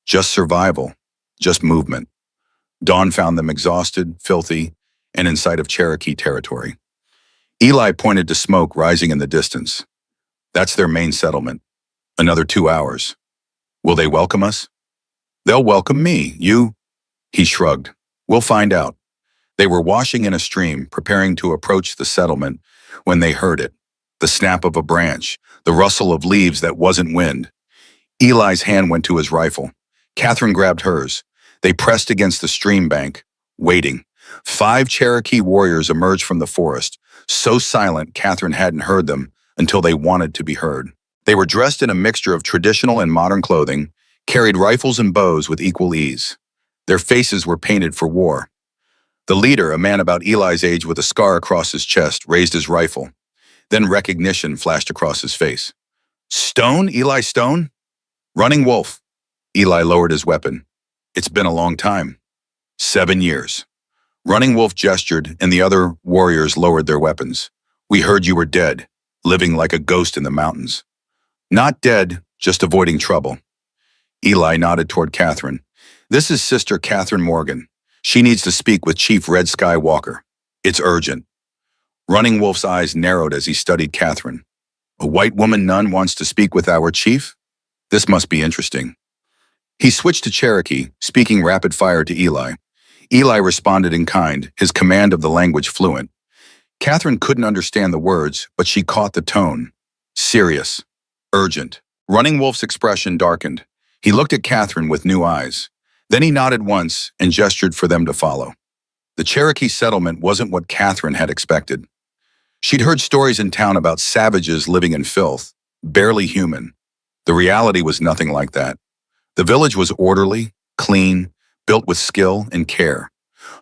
Just survival, just movement. Dawn found them exhausted, filthy, and in sight of Cherokee territory. Eli pointed to smoke rising in the distance. That's their main settlement. Another 2 hours. Will they welcome us? They'll welcome me, you. He shrugged. We'll find out. They were washing in a stream, preparing to approach the settlement, when they heard it. The snap of a branch, the rustle of leaves that wasn't wind. Eli's hand went to his rifle. Catherine grabbed hers. They pressed against the stream bank, waiting. 5 Cherokee warriors emerged from the forest, so silent Catherine hadn't heard them until they wanted to be heard. They were dressed in a mixture of traditional and modern clothing, carried rifles and bows with equal ease. Their faces were painted for war. The leader, a man about Eli's age with a scar across his chest, raised his rifle. Then recognition flashed across his face. Stone? Eli Stone? Running Wolf. Eli lowered his weapon. It's been a long time. 7 years. Running Wolf gestured, and the other warriors lowered their weapons. We heard you were dead, living like a ghost in the mountains. Not dead, just avoiding trouble. Eli nodded toward Catherine. This is Sister Catherine Morgan. She needs to speak with Chief Red Skywalker. It's urgent. Running Wolf's eyes narrowed as he studied Catherine. A white woman nun wants to speak with our chief? This must be interesting. He switched to Cherokee, speaking rapid fire to Eli. Eli responded in kind, his command of the language fluent. Catherine couldn't understand the words, but she caught the tone. Serious. Urgent. Running Wolf's expression darkened. He looked at Catherine with new eyes. Then he nodded once and gestured for them to follow. The Cherokee settlement wasn't what Catherine had expected. She'd heard stories in town about savages living in filth, barely human. The reality was nothing like that. The village was orderly, clean, built with skill and care.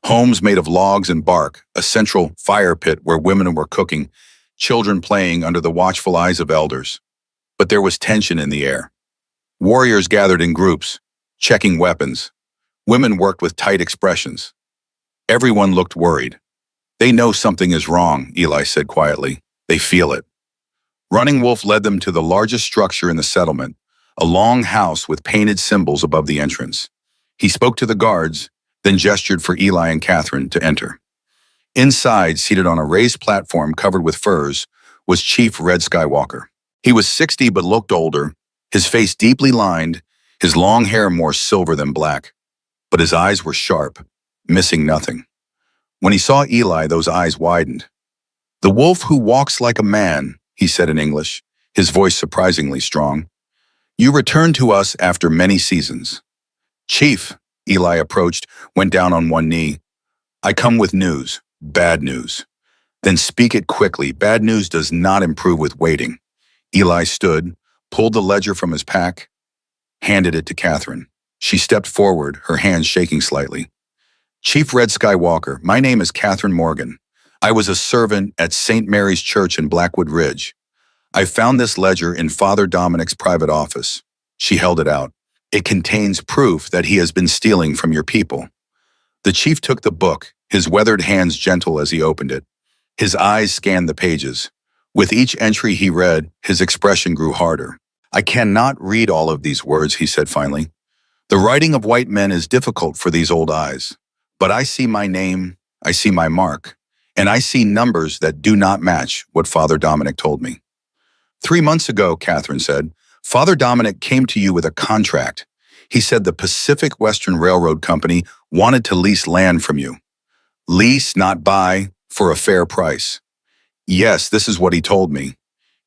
Homes made of logs and bark, a central fire pit where women were cooking, children playing under the watchful eyes of elders. But there was tension in the air. Warriors gathered in groups, checking weapons. Women worked with tight expressions. Everyone looked worried. They know something is wrong, Eli said quietly. They feel it. Running Wolf led them to the largest structure in the settlement, a long house with painted symbols above the entrance. He spoke to the guards, then gestured for Eli and Catherine to enter. Inside, seated on a raised platform covered with furs, was Chief Red Skywalker. He was 60 but looked older, his face deeply lined, his long hair more silver than black. But his eyes were sharp, missing nothing. When he saw Eli, those eyes widened. "The wolf who walks like a man," he said in English, his voice surprisingly strong. "You returned to us after many seasons." "Chief," Eli approached, went down on one knee. "I come with news, bad news." "Then speak it quickly. Bad news does not improve with waiting." Eli stood, pulled the ledger from his pack, handed it to Catherine. She stepped forward, her hands shaking slightly. "Chief Red Skywalker, my name is Catherine Morgan. I was a servant at St. Mary's Church in Blackwood Ridge. I found this ledger in Father Dominic's private office." She held it out. "It contains proof that he has been stealing from your people." The chief took the book, his weathered hands gentle as he opened it. His eyes scanned the pages. With each entry he read, his expression grew harder. "I cannot read all of these words," he said finally. "The writing of white men is difficult for these old eyes. But I see my name, I see my mark, and I see numbers that do not match what Father Dominic told me." 3 months ago, Catherine said, Father Dominic came to you with a contract. He said the Pacific Western Railroad Company wanted to lease land from you. Lease, not buy, for a fair price. Yes, this is what he told me.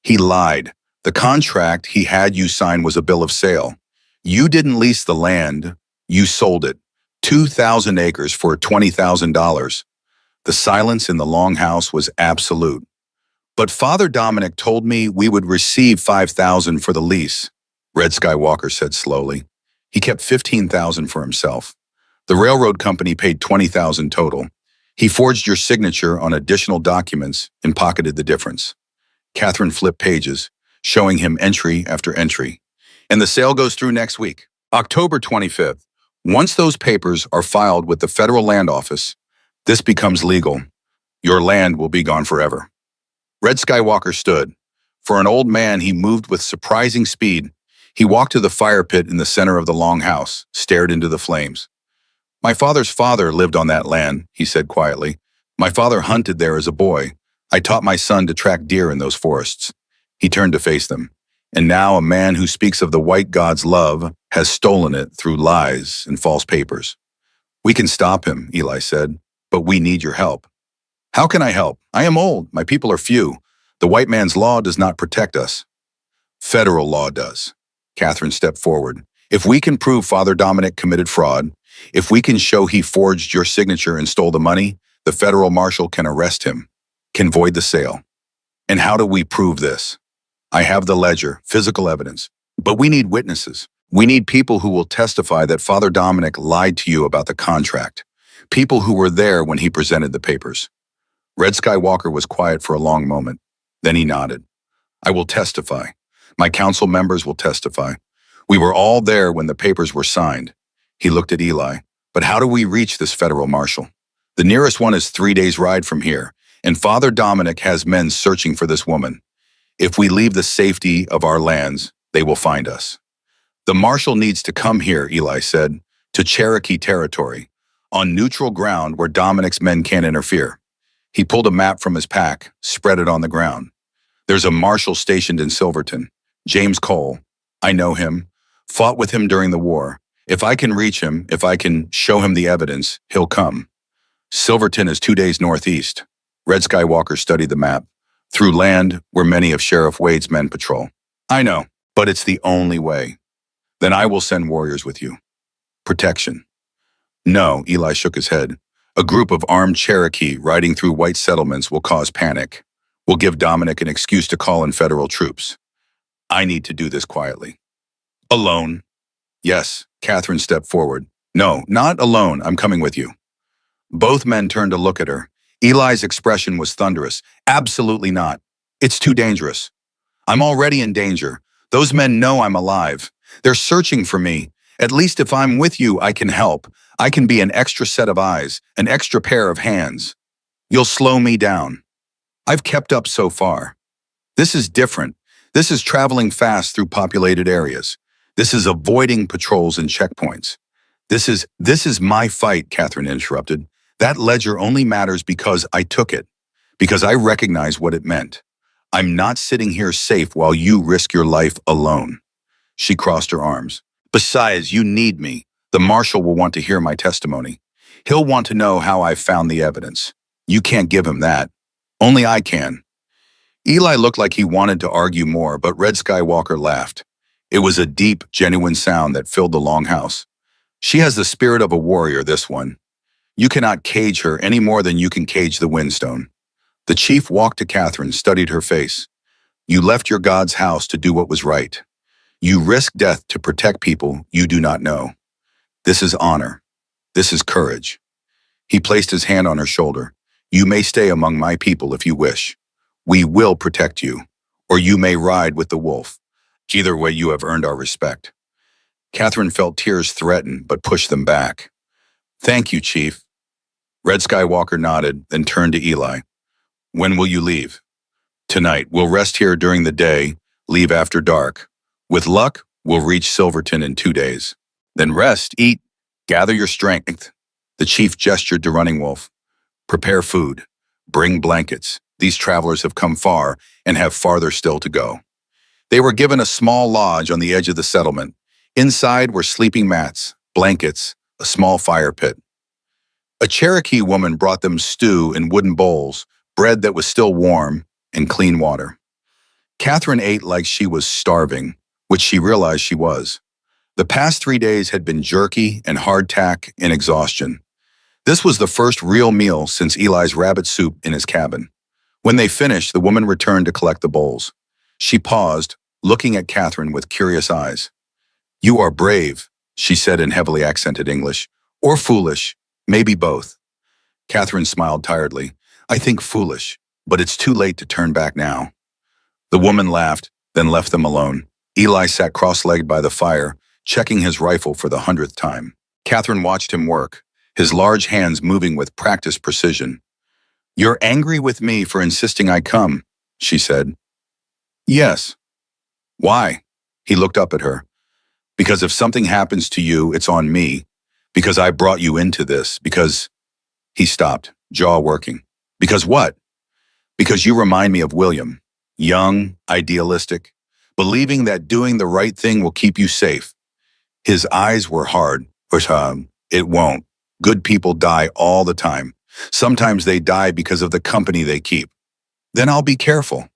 He lied. The contract he had you sign was a bill of sale. You didn't lease the land, you sold it. 2,000 acres for $20,000. The silence in the longhouse was absolute. "But Father Dominic told me we would receive $5,000 for the lease," Red Skywalker said slowly. "He kept $15,000 for himself. The railroad company paid $20,000 total. He forged your signature on additional documents and pocketed the difference." Catherine flipped pages, showing him entry after entry. "And the sale goes through next week, October 25th. Once those papers are filed with the Federal Land Office, this becomes legal. Your land will be gone forever." Red Skywalker stood. For an old man, he moved with surprising speed. He walked to the fire pit in the center of the longhouse, stared into the flames. "My father's father lived on that land," he said quietly. "My father hunted there as a boy. I taught my son to track deer in those forests." He turned to face them. "And now a man who speaks of the white god's love has stolen it through lies and false papers." "We can stop him," Eli said, "but we need your help." "How can I help? I am old. My people are few. The white man's law does not protect us." "Federal law does." Catherine stepped forward. "If we can prove Father Dominic committed fraud, if we can show he forged your signature and stole the money, the federal marshal can arrest him, can void the sale." "And how do we prove this?" "I have the ledger, physical evidence. But we need witnesses. We need people who will testify that Father Dominic lied to you about the contract. People who were there when he presented the papers." Red Skywalker was quiet for a long moment. Then he nodded. "I will testify. My council members will testify. We were all there when the papers were signed." He looked at Eli. "But how do we reach this federal marshal? The nearest one is 3 days' ride from here, and Father Dominic has men searching for this woman. If we leave the safety of our lands, they will find us." "The marshal needs to come here," Eli said, "to Cherokee territory, on neutral ground where Dominic's men can't interfere." He pulled a map from his pack, spread it on the ground. "There's a marshal stationed in Silverton, James Cole. I know him, fought with him during the war. If I can reach him, if I can show him the evidence, he'll come. Silverton is 2 days northeast." Red Skywalker studied the map. "Through land where many of Sheriff Wade's men patrol." "I know, but it's the only way." "Then I will send warriors with you." "Protection." "No," Eli shook his head. "A group of armed Cherokee riding through white settlements will cause panic. Will give Dominic an excuse to call in federal troops. I need to do this quietly." "Alone?" "Yes." Catherine stepped forward. "No, not alone. I'm coming with you." Both men turned to look at her. Eli's expression was thunderous. "Absolutely not. It's too dangerous. I'm already in danger. Those men know I'm alive. They're searching for me. At least if I'm with you, I can help. I can be an extra set of eyes, an extra pair of hands. You'll slow me down. I've kept up so far." This is different. This is traveling fast through populated areas. This is avoiding patrols and checkpoints. This is my fight, Catherine interrupted. That ledger only matters because I took it, because I recognize what it meant. I'm not sitting here safe while you risk your life alone. She crossed her arms. Besides, you need me. The marshal will want to hear my testimony. He'll want to know how I found the evidence. You can't give him that. Only I can. Eli looked like he wanted to argue more, but Red Skywalker laughed. It was a deep, genuine sound that filled the longhouse. She has the spirit of a warrior, this one. You cannot cage her any more than you can cage the Windstone. The chief walked to Catherine, studied her face. You left your God's house to do what was right. You risked death to protect people you do not know. This is honor. This is courage. He placed his hand on her shoulder. You may stay among my people if you wish. We will protect you, or you may ride with the wolf. Either way, you have earned our respect. Catherine felt tears threaten, but pushed them back. Thank you, Chief. Red Skywalker nodded, then turned to Eli. When will you leave? Tonight. We'll rest here during the day, leave after dark. With luck, we'll reach Silverton in 2 days. Then rest, eat, gather your strength. The chief gestured to Running Wolf. Prepare food. Bring blankets. These travelers have come far and have farther still to go. They were given a small lodge on the edge of the settlement. Inside were sleeping mats, blankets, a small fire pit. A Cherokee woman brought them stew in wooden bowls, bread that was still warm, and clean water. Catherine ate like she was starving, which she realized she was. The past 3 days had been jerky and hardtack and exhaustion. This was the first real meal since Eli's rabbit soup in his cabin. When they finished, the woman returned to collect the bowls. She paused, looking at Catherine with curious eyes. You are brave, she said in heavily accented English. Or foolish, maybe both. Catherine smiled tiredly. I think foolish, but it's too late to turn back now. The woman laughed, then left them alone. Eli sat cross-legged by the fire, checking his rifle for the 100th time. Catherine watched him work, his large hands moving with practiced precision. You're angry with me for insisting I come, she said. Yes. Why? He looked up at her. Because if something happens to you, it's on me. Because I brought you into this. Because... He stopped, jaw working. Because what? Because you remind me of William. Young, idealistic, believing that doing the right thing will keep you safe. His eyes were hard, but it won't. Good people die all the time. Sometimes they die because of the company they keep. Then I'll be careful.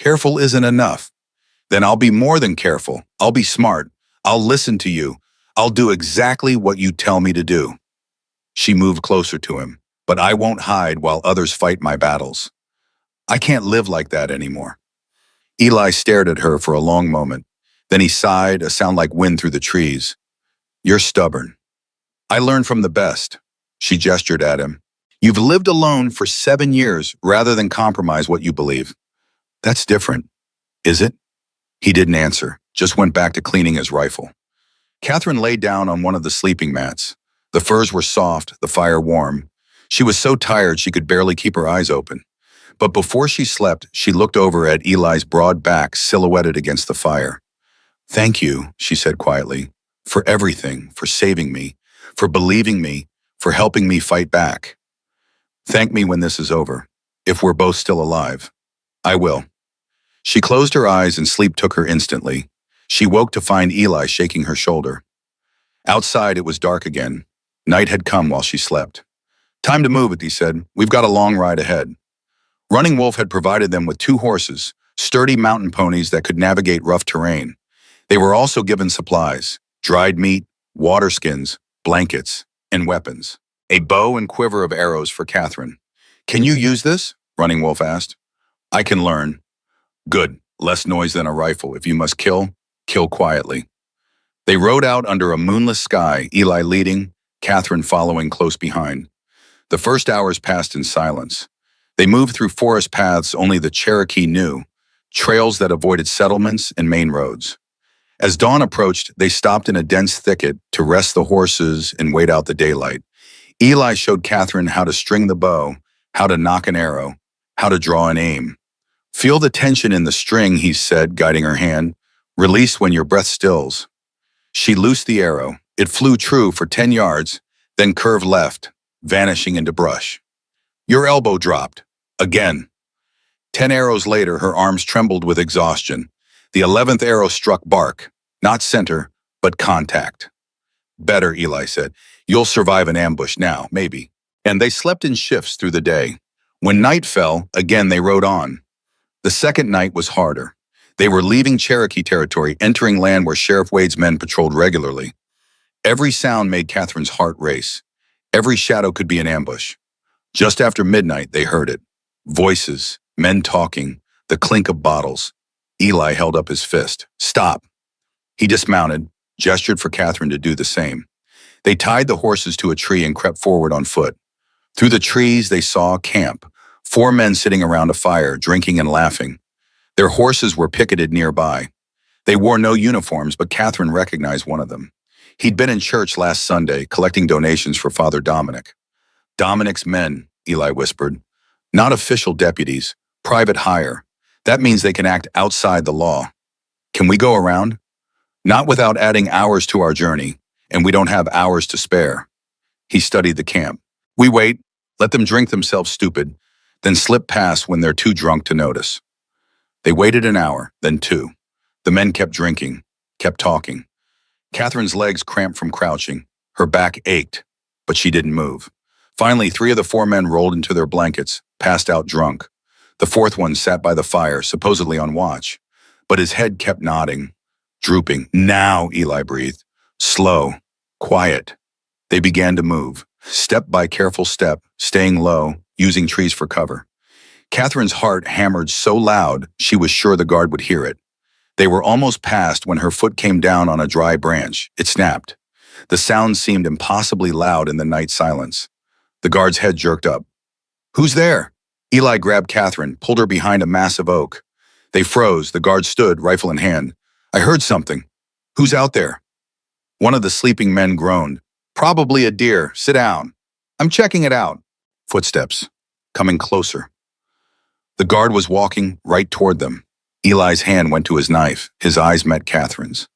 Careful isn't enough. Then I'll be more than careful. I'll be smart. I'll listen to you. I'll do exactly what you tell me to do. She moved closer to him. But I won't hide while others fight my battles. I can't live like that anymore. Eli stared at her for a long moment. Then he sighed, a sound like wind through the trees. You're stubborn. I learned from the best. She gestured at him. You've lived alone for 7 years rather than compromise what you believe. That's different, is it? He didn't answer, just went back to cleaning his rifle. Catherine lay down on one of the sleeping mats. The furs were soft, the fire warm. She was so tired she could barely keep her eyes open. But before she slept, she looked over at Eli's broad back silhouetted against the fire. Thank you, she said quietly, for everything, for saving me, for believing me, for helping me fight back. Thank me when this is over, if we're both still alive. I will. She closed her eyes and sleep took her instantly. She woke to find Eli shaking her shoulder. Outside, it was dark again. Night had come while she slept. Time to move it, he said. We've got a long ride ahead. Running Wolf had provided them with 2 horses, sturdy mountain ponies that could navigate rough terrain. They were also given supplies, dried meat, water skins, blankets, and weapons. A bow and quiver of arrows for Catherine. Can you use this? Running Wolf asked. I can learn. Good. Less noise than a rifle. If you must kill, kill quietly. They rode out under a moonless sky, Eli leading, Catherine following close behind. The first hours passed in silence. They moved through forest paths only the Cherokee knew, trails that avoided settlements and main roads. As dawn approached, they stopped in a dense thicket to rest the horses and wait out the daylight. Eli showed Catherine how to string the bow, how to nock an arrow, how to draw and aim. Feel the tension in the string, he said, guiding her hand. Release when your breath stills. She loosed the arrow. It flew true for 10 yards, then curved left, vanishing into brush. Your elbow dropped. Again. 10 arrows later, her arms trembled with exhaustion. The 11th arrow struck bark, not center, but contact. Better, Eli said. You'll survive an ambush now, maybe. And they slept in shifts through the day. When night fell, again they rode on. The second night was harder. They were leaving Cherokee territory, entering land where Sheriff Wade's men patrolled regularly. Every sound made Catherine's heart race. Every shadow could be an ambush. Just after midnight, they heard it. Voices, men talking, the clink of bottles. Eli held up his fist. Stop. He dismounted, gestured for Catherine to do the same. They tied the horses to a tree and crept forward on foot. Through the trees, they saw a camp. 4 men sitting around a fire, drinking and laughing. Their horses were picketed nearby. They wore no uniforms, but Catherine recognized one of them. He'd been in church last Sunday, collecting donations for Father Dominic. Dominic's men, Eli whispered. Not official deputies, private hire. That means they can act outside the law. Can we go around? Not without adding hours to our journey, and we don't have hours to spare. He studied the camp. We wait, let them drink themselves stupid, then slip past when they're too drunk to notice. They waited an hour, then 2. The men kept drinking, kept talking. Catherine's legs cramped from crouching. Her back ached, but she didn't move. Finally, 3 of the 4 men rolled into their blankets, passed out drunk. The 4th one sat by the fire, supposedly on watch, but his head kept nodding, drooping. Now, Eli breathed. Slow, quiet. They began to move, step by careful step, staying low, using trees for cover. Catherine's heart hammered so loud she was sure the guard would hear it. They were almost past when her foot came down on a dry branch. It snapped. The sound seemed impossibly loud in the night silence. The guard's head jerked up. Who's there? Eli grabbed Catherine, pulled her behind a massive oak. They froze. The guard stood, rifle in hand. I heard something. Who's out there? One of the sleeping men groaned. Probably a deer. Sit down. I'm checking it out. Footsteps. Coming closer. The guard was walking right toward them. Eli's hand went to his knife. His eyes met Catherine's.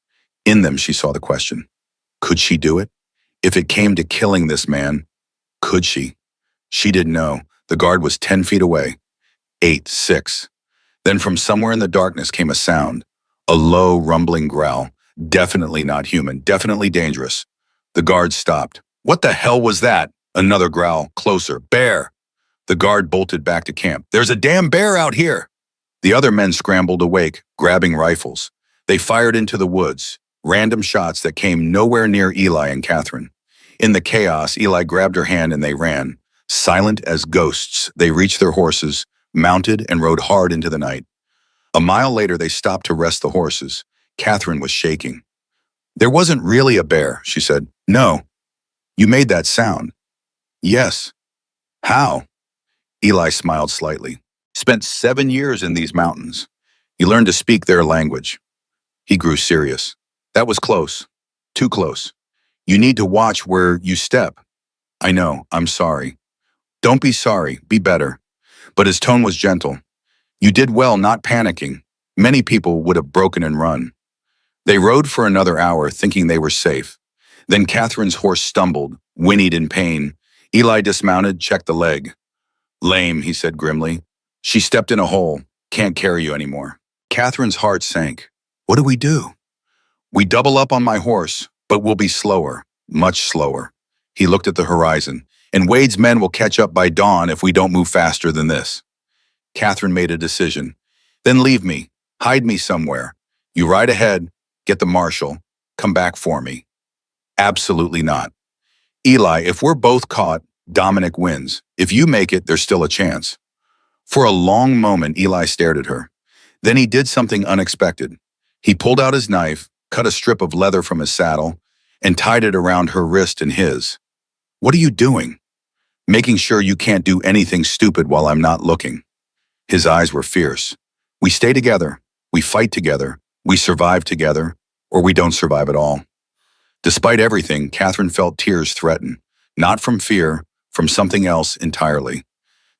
In them, she saw the question. Could she do it? If it came to killing this man, could she? She didn't know. The guard was 10 feet away. 8, 6. Then from somewhere in the darkness came a sound. A low, rumbling growl. Definitely not human. Definitely dangerous. The guard stopped. What the hell was that? Another growl. Closer. Bear. The guard bolted back to camp. There's a damn bear out here. The other men scrambled awake, grabbing rifles. They fired into the woods, random shots that came nowhere near Eli and Catherine. In the chaos, Eli grabbed her hand and they ran. Silent as ghosts, they reached their horses, mounted, and rode hard into the night. A mile later, they stopped to rest the horses. Catherine was shaking. There wasn't really a bear, she said. No. You made that sound. Yes. How? Eli smiled slightly. Spent 7 years in these mountains. You learned to speak their language. He grew serious. That was close. Too close. You need to watch where you step. I know, I'm sorry. Don't be sorry, be better. But his tone was gentle. You did well not panicking. Many people would have broken and run. They rode for another hour, thinking they were safe. Then Catherine's horse stumbled, whinnied in pain. Eli dismounted, checked the leg. Lame, he said grimly. She stepped in a hole. Can't carry you anymore. Catherine's heart sank. What do we do? We double up on my horse, but we'll be slower, much slower. He looked at the horizon. And Wade's men will catch up by dawn if we don't move faster than this. Catherine made a decision. Then leave me. Hide me somewhere. You ride ahead, get the marshal, come back for me. Absolutely not. Eli, if we're both caught, Dominic wins. If you make it, there's still a chance. For a long moment, Eli stared at her. Then he did something unexpected. He pulled out his knife, cut a strip of leather from his saddle, and tied it around her wrist and his. What are you doing? Making sure you can't do anything stupid while I'm not looking. His eyes were fierce. We stay together, we fight together, we survive together, or we don't survive at all. Despite everything, Catherine felt tears threaten, not from fear, from something else entirely.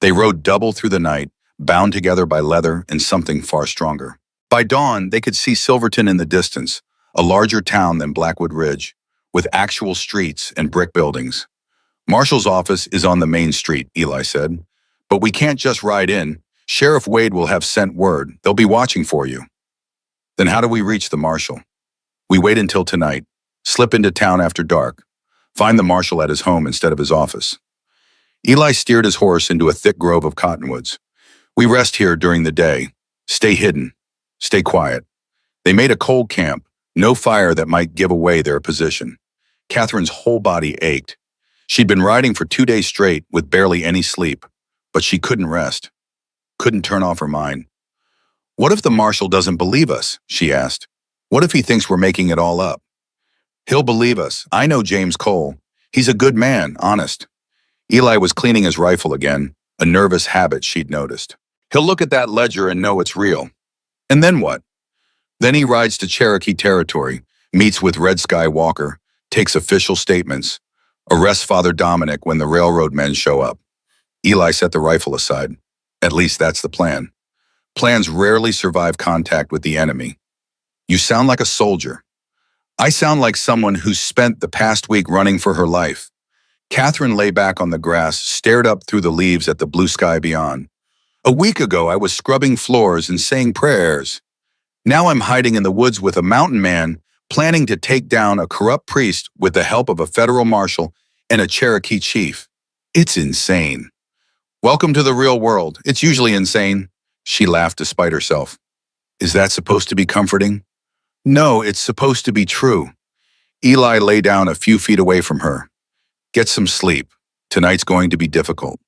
They rode double through the night, bound together by leather and something far stronger. By dawn, they could see Silverton in the distance, a larger town than Blackwood Ridge, with actual streets and brick buildings. Marshal's office is on the main street, Eli said. But we can't just ride in. Sheriff Wade will have sent word. They'll be watching for you. Then how do we reach the marshal? We wait until tonight, slip into town after dark, find the marshal at his home instead of his office. Eli steered his horse into a thick grove of cottonwoods. We rest here during the day. Stay hidden. Stay quiet. They made a cold camp, no fire that might give away their position. Catherine's whole body ached. She'd been riding for 2 days straight with barely any sleep, but she couldn't rest, couldn't turn off her mind. What if the marshal doesn't believe us? She asked. What if he thinks we're making it all up? He'll believe us. I know James Cole. He's a good man, honest. Eli was cleaning his rifle again, a nervous habit she'd noticed. He'll look at that ledger and know it's real. And then what? Then he rides to Cherokee territory, meets with Red Sky Walker, takes official statements, arrests Father Dominic when the railroad men show up. Eli set the rifle aside. At least that's the plan. Plans rarely survive contact with the enemy. You sound like a soldier. I sound like someone who's spent the past week running for her life. Catherine lay back on the grass, stared up through the leaves at the blue sky beyond. A week ago, I was scrubbing floors and saying prayers. Now I'm hiding in the woods with a mountain man, planning to take down a corrupt priest with the help of a federal marshal and a Cherokee chief. It's insane. Welcome to the real world. It's usually insane. She laughed despite herself. Is that supposed to be comforting? No, it's supposed to be true. Eli lay down a few feet away from her. Get some sleep. Tonight's going to be difficult.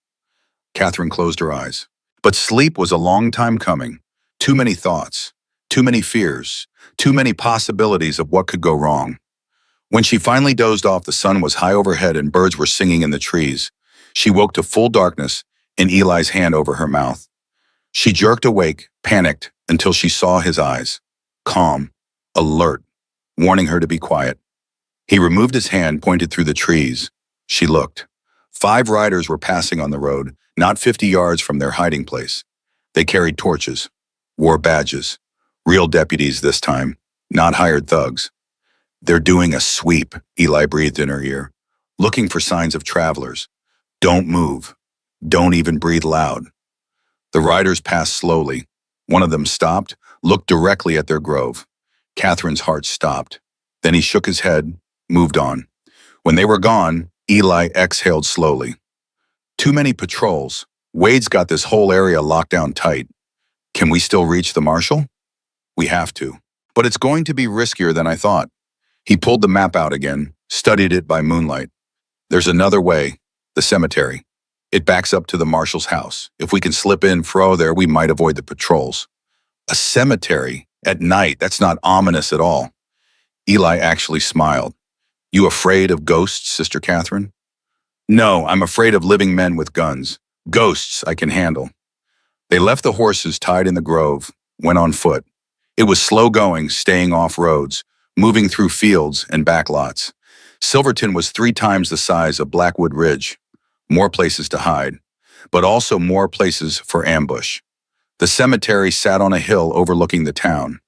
Catherine closed her eyes. But sleep was a long time coming. Too many thoughts, too many fears, too many possibilities of what could go wrong. When she finally dozed off, the sun was high overhead and birds were singing in the trees. She woke to full darkness and Eli's hand over her mouth. She jerked awake, panicked, until she saw his eyes. Calm, alert, warning her to be quiet. He removed his hand, pointed through the trees. She looked. 5 riders were passing on the road, not 50 yards from their hiding place. They carried torches, wore badges. Real deputies this time, not hired thugs. They're doing a sweep, Eli breathed in her ear, looking for signs of travelers. Don't move. Don't even breathe loud. The riders passed slowly. One of them stopped, looked directly at their grove. Catherine's heart stopped. Then he shook his head, moved on. When they were gone, Eli exhaled slowly. Too many patrols. Wade's got this whole area locked down tight. Can we still reach the marshal? We have to. But it's going to be riskier than I thought. He pulled the map out again, studied it by moonlight. There's another way, the cemetery. It backs up to the marshal's house. If we can slip in fro there, we might avoid the patrols. A cemetery? At night? That's not ominous at all. Eli actually smiled. You afraid of ghosts, Sister Catherine? No, I'm afraid of living men with guns. Ghosts I can handle. They left the horses tied in the grove, went on foot. It was slow going, staying off roads, moving through fields and back lots. Silverton was 3 times the size of Blackwood Ridge. More places to hide, but also more places for ambush. The cemetery sat on a hill overlooking the town.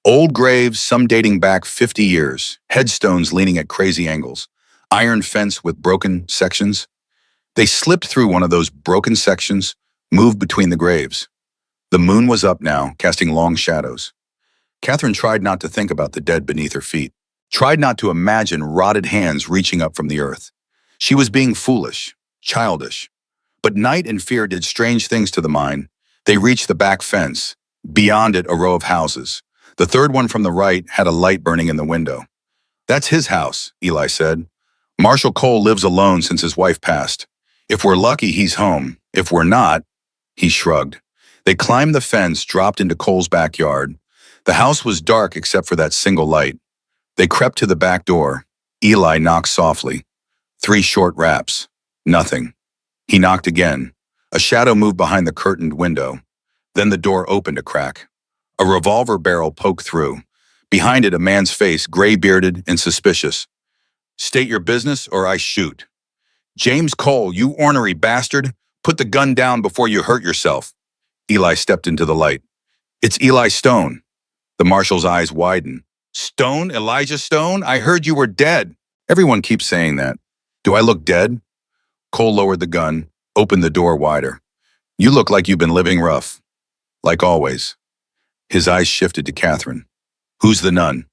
Old graves, some dating back 50 years, headstones leaning at crazy angles, iron fence with broken sections. They slipped through one of those broken sections, moved between the graves. The moon was up now, casting long shadows. Catherine tried not to think about the dead beneath her feet, tried not to imagine rotted hands reaching up from the earth. She was being foolish, childish. But night and fear did strange things to the mind. They reached the back fence. Beyond it, a row of houses. The third one from the right had a light burning in the window. That's his house, Eli said. Marshal Cole lives alone since his wife passed. If we're lucky, he's home. If we're not, he shrugged. They climbed the fence, dropped into Cole's backyard. The house was dark except for that single light. They crept to the back door. Eli knocked softly. 3 short raps. Nothing. He knocked again. A shadow moved behind the curtained window. Then the door opened a crack. A revolver barrel poked through. Behind it, a man's face, gray-bearded and suspicious. State your business or I shoot. James Cole, you ornery bastard. Put the gun down before you hurt yourself. Eli stepped into the light. It's Eli Stone. The marshal's eyes widen. Stone? Elijah Stone? I heard you were dead. Everyone keeps saying that. Do I look dead? Cole lowered the gun, opened the door wider. You look like you've been living rough. Like always. His eyes shifted to Catherine. Who's the nun?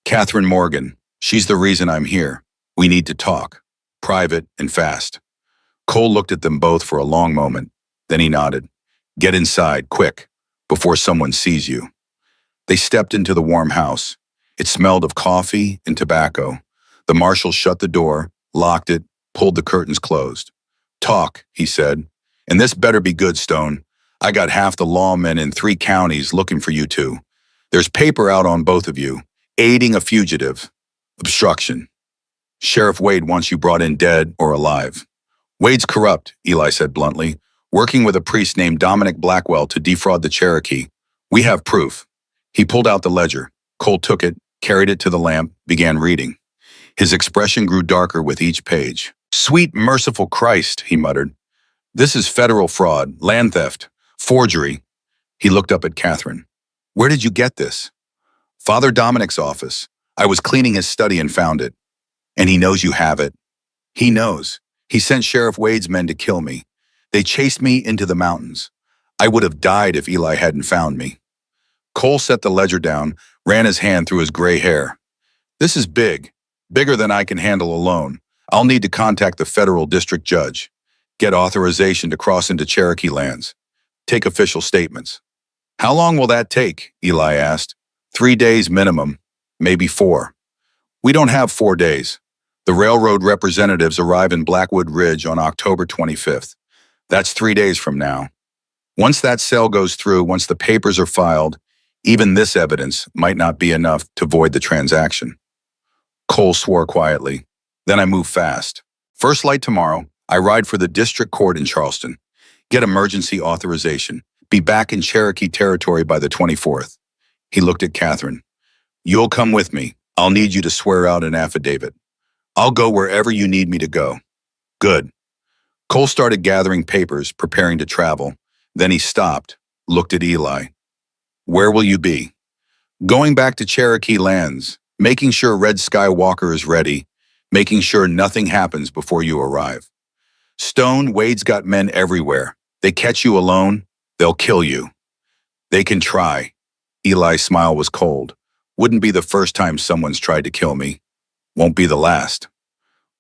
Catherine Morgan. She's the reason I'm here. We need to talk. Private and fast. Cole looked at them both for a long moment. Then he nodded. Get inside, quick, before someone sees you. They stepped into the warm house. It smelled of coffee and tobacco. The marshal shut the door, locked it, pulled the curtains closed. Talk, he said. And this better be good, Stone. I got half the lawmen in 3 counties looking for you two. There's paper out on both of you. Aiding a fugitive. Obstruction. Sheriff Wade wants you brought in dead or alive. Wade's corrupt, Eli said bluntly, working with a priest named Dominic Blackwell to defraud the Cherokee. We have proof. He pulled out the ledger. Cole took it, carried it to the lamp, began reading. His expression grew darker with each page. Sweet, merciful Christ, he muttered. This is federal fraud, land theft, forgery. He looked up at Catherine. Where did you get this? Father Dominic's office. I was cleaning his study and found it. And he knows you have it. He knows. He sent Sheriff Wade's men to kill me. They chased me into the mountains. I would have died if Eli hadn't found me. Cole set the ledger down, ran his hand through his gray hair. This is big, bigger than I can handle alone. I'll need to contact the federal district judge, get authorization to cross into Cherokee lands, take official statements. How long will that take? Eli asked. 3 days minimum, maybe 4. We don't have 4 days. The railroad representatives arrive in Blackwood Ridge on October 25th. That's 3 days from now. Once that sale goes through, once the papers are filed, even this evidence might not be enough to void the transaction. Cole swore quietly. Then I move fast. First light tomorrow, I ride for the district court in Charleston. Get emergency authorization. Be back in Cherokee territory by the 24th. He looked at Catherine. You'll come with me. I'll need you to swear out an affidavit. I'll go wherever you need me to go. Good. Cole started gathering papers, preparing to travel. Then he stopped, looked at Eli. Where will you be? Going back to Cherokee lands, making sure Red Skywalker is ready, making sure nothing happens before you arrive. Stone, Wade's got men everywhere. They catch you alone, they'll kill you. They can try. Eli's smile was cold. Wouldn't be the first time someone's tried to kill me. Won't be the last.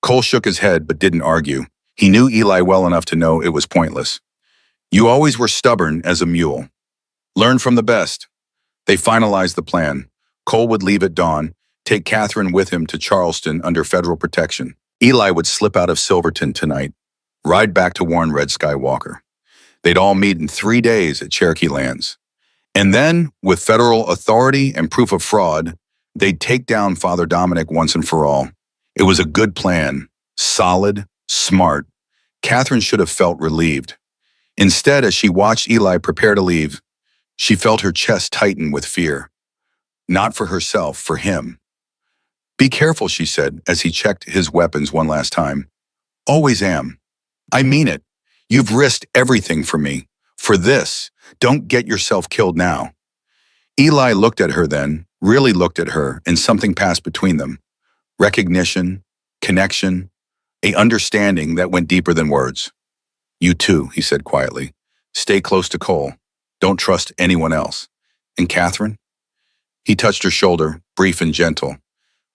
Cole shook his head but didn't argue. He knew Eli well enough to know it was pointless. You always were stubborn as a mule. Learn from the best. They finalized the plan. Cole would leave at dawn, take Catherine with him to Charleston under federal protection. Eli would slip out of Silverton tonight, ride back to warn Red Skywalker. They'd all meet in 3 days at Cherokee lands. And then, with federal authority and proof of fraud, they'd take down Father Dominic once and for all. It was a good plan, solid, smart. Catherine should have felt relieved. Instead, as she watched Eli prepare to leave, she felt her chest tighten with fear. Not for herself, for him. Be careful, she said, as he checked his weapons one last time. Always am. I mean it. You've risked everything for me. For this, don't get yourself killed now. Eli looked at her then, really looked at her, and something passed between them. Recognition, connection, a understanding that went deeper than words. You too, he said quietly. Stay close to Cole. Don't trust anyone else. And Catherine? He touched her shoulder, brief and gentle.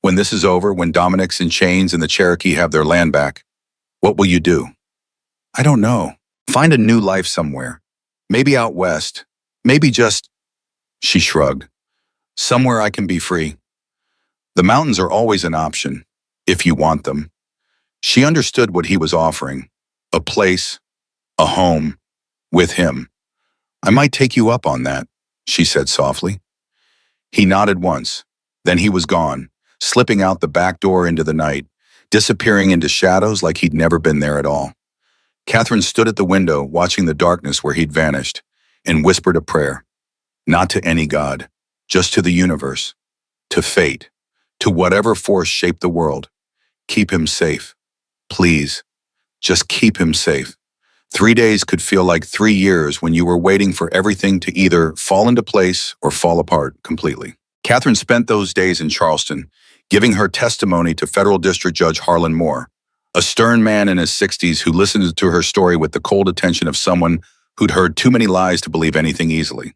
When this is over, when Dominic's in chains and the Cherokee have their land back, what will you do? I don't know. Find a new life somewhere. Maybe out west. Maybe just... She shrugged. Somewhere I can be free. The mountains are always an option, if you want them. She understood what he was offering. A place, a home, with him. I might take you up on that, she said softly. He nodded once. Then he was gone, slipping out the back door into the night, disappearing into shadows like he'd never been there at all. Catherine stood at the window, watching the darkness where he'd vanished, and whispered a prayer. Not to any god, just to the universe, to fate, to whatever force shaped the world. Keep him safe. Please, just keep him safe. 3 days could feel like 3 years when you were waiting for everything to either fall into place or fall apart completely. Catherine spent those days in Charleston, giving her testimony to Federal District Judge Harlan Moore, a stern man in his 60s who listened to her story with the cold attention of someone who'd heard too many lies to believe anything easily.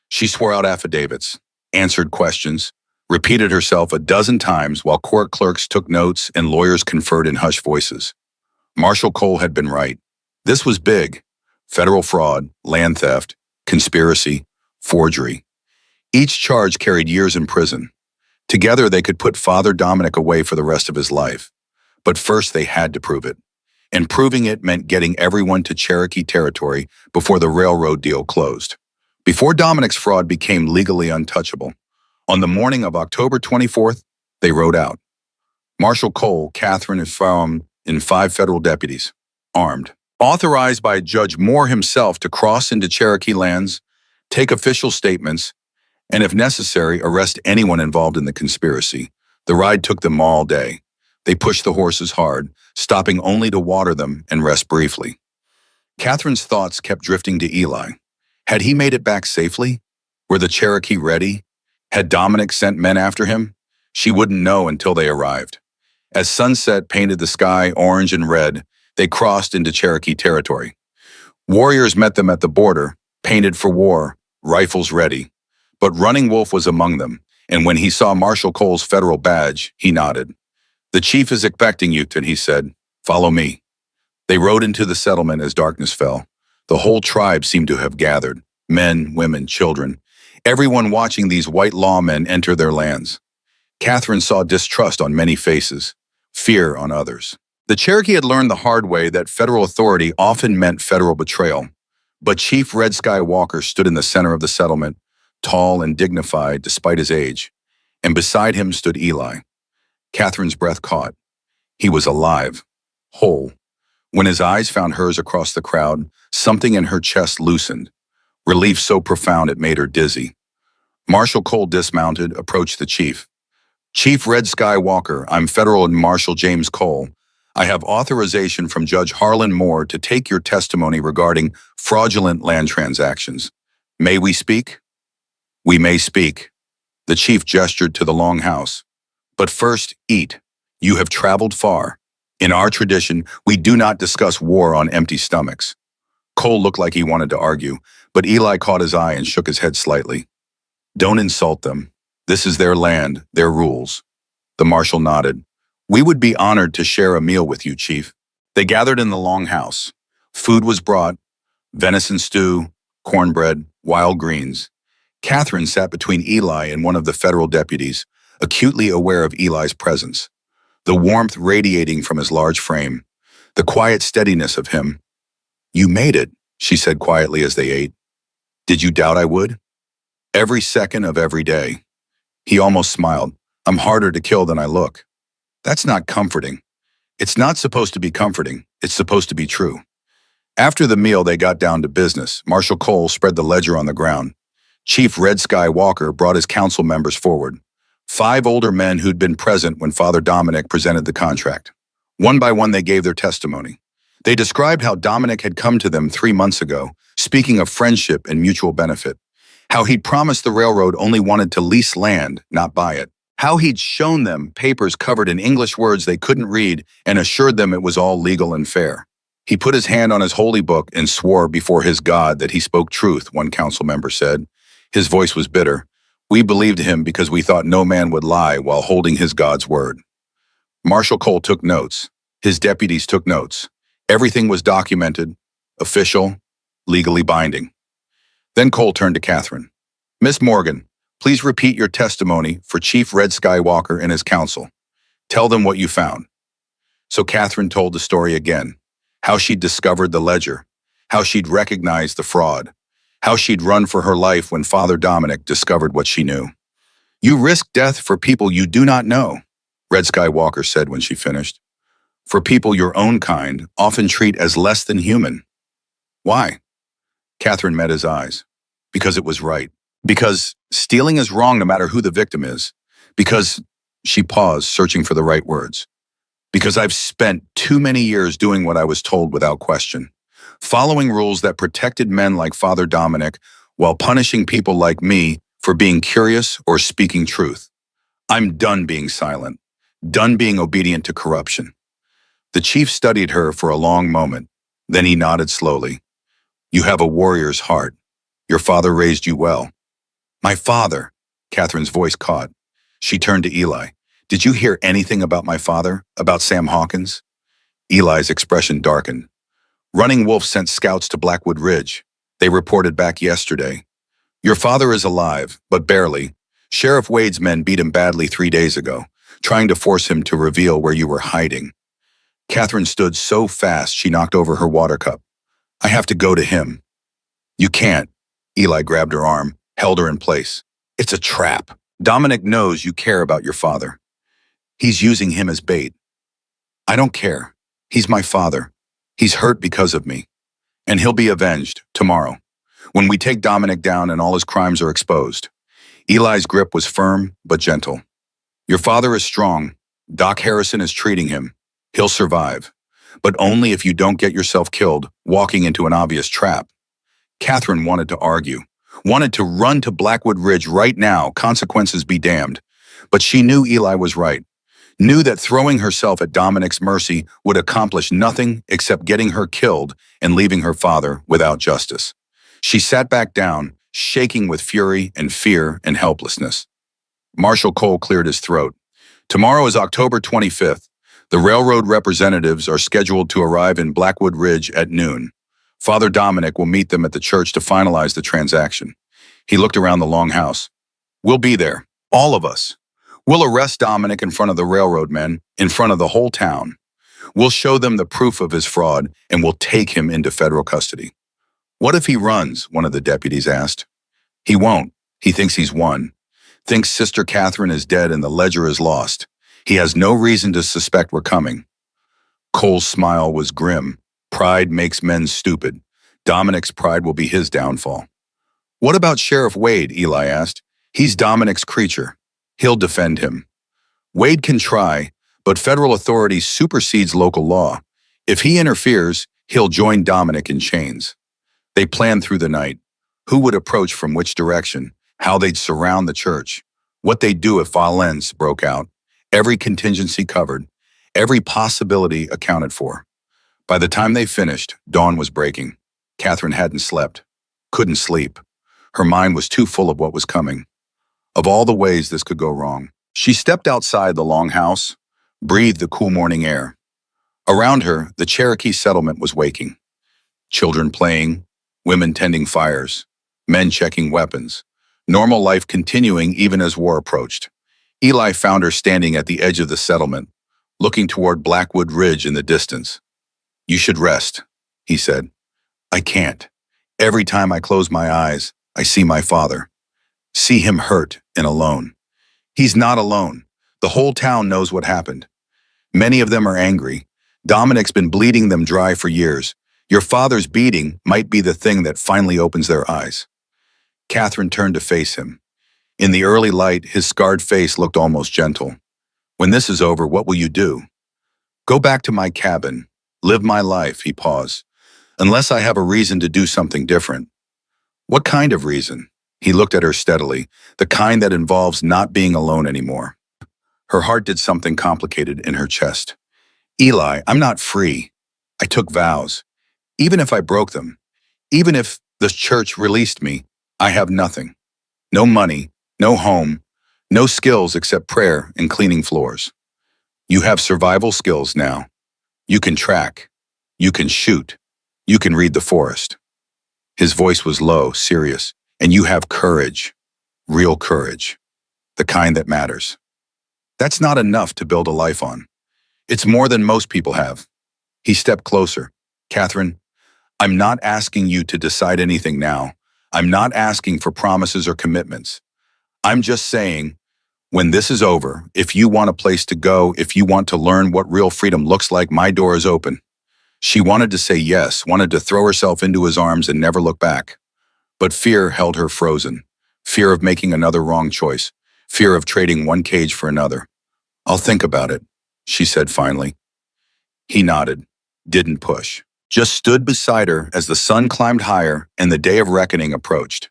She swore out affidavits, answered questions, repeated herself a dozen times while court clerks took notes and lawyers conferred in hushed voices. Marshall Cole had been right. This was big. Federal fraud, land theft, conspiracy, forgery. Each charge carried years in prison. Together, they could put Father Dominic away for the rest of his life. But first, they had to prove it. And proving it meant getting everyone to Cherokee territory before the railroad deal closed. Before Dominic's fraud became legally untouchable, on the morning of October 24th, they rode out. Marshall Cole, Catherine, and found in 5 federal deputies, armed, authorized by Judge Moore himself to cross into Cherokee lands, take official statements, and if necessary, arrest anyone involved in the conspiracy. The ride took them all day. They pushed the horses hard, stopping only to water them and rest briefly. Catherine's thoughts kept drifting to Eli. Had he made it back safely? Were the Cherokee ready? Had Dominic sent men after him? She wouldn't know until they arrived. As sunset painted the sky orange and red, they crossed into Cherokee territory. Warriors met them at the border, painted for war, rifles ready. But Running Wolf was among them, and when he saw Marshall Cole's federal badge, he nodded. "The chief is expecting you," he said. "Follow me." They rode into the settlement as darkness fell. The whole tribe seemed to have gathered, men, women, children, everyone watching these white lawmen enter their lands. Catherine saw distrust on many faces, fear on others. The Cherokee had learned the hard way that federal authority often meant federal betrayal. But Chief Red Sky Walker stood in the center of the settlement, tall and dignified despite his age, and beside him stood Eli. Catherine's breath caught. He was alive, whole. When his eyes found hers across the crowd, something in her chest loosened, relief so profound it made her dizzy. Marshall Cole dismounted, approached the chief. "Chief Red Sky Walker, I'm Federal Marshal James Cole. I have authorization from Judge Harlan Moore to take your testimony regarding fraudulent land transactions. May we speak?" "We may speak." The chief gestured to the longhouse. "But first, eat. You have traveled far. In our tradition, we do not discuss war on empty stomachs." Cole looked like he wanted to argue, but Eli caught his eye and shook his head slightly. "Don't insult them. This is their land, their rules." The marshal nodded. "We would be honored to share a meal with you, Chief." They gathered in the longhouse. Food was brought, venison stew, cornbread, wild greens. Catherine sat between Eli and one of the federal deputies, acutely aware of Eli's presence, the warmth radiating from his large frame, the quiet steadiness of him. "You made it," she said quietly as they ate. "Did you doubt I would?" "Every second of every day." He almost smiled. "I'm harder to kill than I look." "That's not comforting." "It's not supposed to be comforting. It's supposed to be true." After the meal, they got down to business. Marshal Cole spread the ledger on the ground. Chief Red Sky Walker brought his council members forward, 5 older men who'd been present when Father Dominic presented the contract. One by one, they gave their testimony. They described how Dominic had come to them 3 months ago, speaking of friendship and mutual benefit, how he'd promised the railroad only wanted to lease land, not buy it, how he'd shown them papers covered in English words they couldn't read and assured them it was all legal and fair. He put his hand on his holy book and swore before his God that he spoke truth, one council member said. His voice was bitter. "We believed him because we thought no man would lie while holding his God's word." Marshal Cole took notes. His deputies took notes. Everything was documented, official, legally binding. Then Cole turned to Catherine. "Miss Morgan, please repeat your testimony for Chief Red Sky Walker and his council. Tell them what you found." So Catherine told the story again, how she'd discovered the ledger, how she'd recognized the fraud, how she'd run for her life when Father Dominic discovered what she knew. "You risk death for people you do not know," Red Sky Walker said when she finished. "For people your own kind often treat as less than human." "Why?" Catherine met his eyes. "Because it was right. Because stealing is wrong no matter who the victim is. Because," she paused, searching for the right words, "because I've spent too many years doing what I was told without question. following rules that protected men like Father Dominic while punishing people like me for being curious or speaking truth. I'm done being silent, done being obedient to corruption. The chief studied her for a long moment. Then he nodded slowly. You have a warrior's heart. Your father raised you well. My father, Catherine's voice caught. She turned to Eli. Did you hear anything about my father, about Sam Hawkins? Eli's expression darkened. Running Wolf sent scouts to Blackwood Ridge. They reported back yesterday. Your father is alive, but barely. Sheriff Wade's men beat him badly 3 days ago, trying to force him to reveal where you were hiding. Catherine stood so fast she knocked over her water cup. I have to go to him. You can't. Eli grabbed her arm, held her in place. It's a trap. Dominic knows you care about your father. He's using him as bait. I don't care. He's my father. He's hurt because of me. And he'll be avenged tomorrow, when we take Dominic down and all his crimes are exposed. Eli's grip was firm but gentle. Your father is strong. Doc Harrison is treating him. He'll survive. But only if you don't get yourself killed walking into an obvious trap. Catherine wanted to argue, wanted to run to Blackwood Ridge right now, consequences be damned. But she knew Eli was right, knew that throwing herself at Dominic's mercy would accomplish nothing except getting her killed and leaving her father without justice. She sat back down, shaking with fury and fear and helplessness. Marshal Cole cleared his throat. Tomorrow is October 25th. The railroad representatives are scheduled to arrive in Blackwood Ridge at noon. Father Dominic will meet them at the church to finalize the transaction. He looked around the long house. We'll be there, all of us. We'll arrest Dominic in front of the railroad men, in front of the whole town. We'll show them the proof of his fraud, and we'll take him into federal custody. What if he runs? One of the deputies asked. He won't. He thinks he's won. Thinks Sister Catherine is dead and the ledger is lost. He has no reason to suspect we're coming. Cole's smile was grim. Pride makes men stupid. Dominic's pride will be his downfall. What about Sheriff Wade? Eli asked. He's Dominic's creature. He'll defend him. Wade can try, but federal authority supersedes local law. If he interferes, he'll join Dominic in chains. They planned through the night. Who would approach from which direction, how they'd surround the church, what they'd do if violence broke out. Every contingency covered, every possibility accounted for. By the time they finished, dawn was breaking. Catherine hadn't slept, couldn't sleep. Her mind was too full of what was coming. Of all the ways this could go wrong. She stepped outside the long house, breathed the cool morning air. Around her, the Cherokee settlement was waking. Children playing, women tending fires, men checking weapons. Normal life continuing even as war approached. Eli found her standing at the edge of the settlement, looking toward Blackwood Ridge in the distance. You should rest, he said. I can't. Every time I close my eyes, I see my father. See him hurt and alone. He's not alone. The whole town knows what happened. Many of them are angry. Dominic's been bleeding them dry for years. Your father's beating might be the thing that finally opens their eyes. Catherine turned to face him. In the early light, his scarred face looked almost gentle. When this is over, what will you do? Go back to my cabin. Live my life, he paused. Unless I have a reason to do something different. What kind of reason? He looked at her steadily, the kind that involves not being alone anymore. Her heart did something complicated in her chest. Eli, I'm not free. I took vows. Even if I broke them, even if the church released me, I have nothing. No money, no home, no skills except prayer and cleaning floors. You have survival skills now. You can track. You can shoot. You can read the forest. His voice was low, serious. And you have courage. Real courage. The kind that matters. That's not enough to build a life on. It's more than most people have. He stepped closer. Catherine, I'm not asking you to decide anything now. I'm not asking for promises or commitments. I'm just saying, when this is over, if you want a place to go, if you want to learn what real freedom looks like, my door is open. She wanted to say yes, wanted to throw herself into his arms and never look back. But fear held her frozen. Fear of making another wrong choice. Fear of trading one cage for another. I'll think about it, she said finally. He nodded, didn't push. just stood beside her as the sun climbed higher and the day of reckoning approached.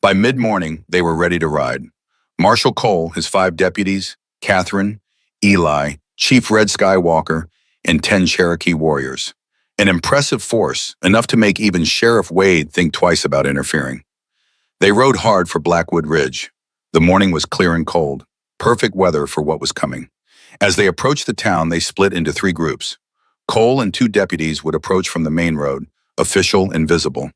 By mid-morning, they were ready to ride. Marshal Cole, his 5 deputies, Catherine, Eli, Chief Red Skywalker, and 10 Cherokee warriors. An impressive force, enough to make even Sheriff Wade think twice about interfering. They rode hard for Blackwood Ridge. The morning was clear and cold, perfect weather for what was coming. As they approached the town, they split into 3 groups. Cole and 2 deputies would approach from the main road, official and visible.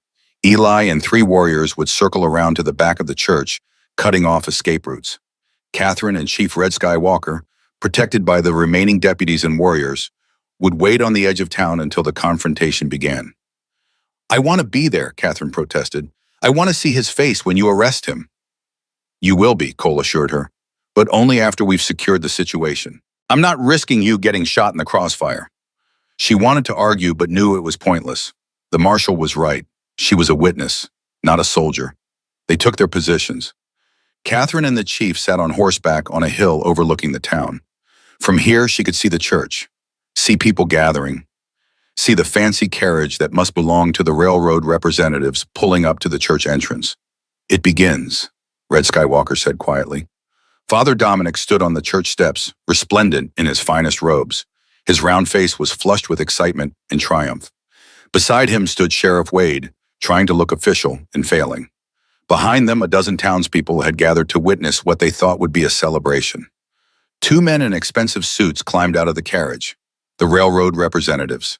Eli and 3 warriors would circle around to the back of the church, cutting off escape routes. Catherine and Chief Red Skywalker, protected by the remaining deputies and warriors, would wait on the edge of town until the confrontation began. "I want to be there," Catherine protested. "I want to see his face when you arrest him." "You will be," Cole assured her, "but only after we've secured the situation. I'm not risking you getting shot in the crossfire." She wanted to argue but knew it was pointless. The marshal was right. She was a witness, not a soldier. They took their positions. Catherine and the chief sat on horseback on a hill overlooking the town. From here, she could see the church, see people gathering, see the fancy carriage that must belong to the railroad representatives pulling up to the church entrance. "It begins," Red Skywalker said quietly. Father Dominic stood on the church steps, resplendent in his finest robes. His round face was flushed with excitement and triumph. Beside him stood Sheriff Wade, trying to look official and failing. Behind them, a dozen townspeople had gathered to witness what they thought would be a celebration. 2 men in expensive suits climbed out of the carriage, the railroad representatives.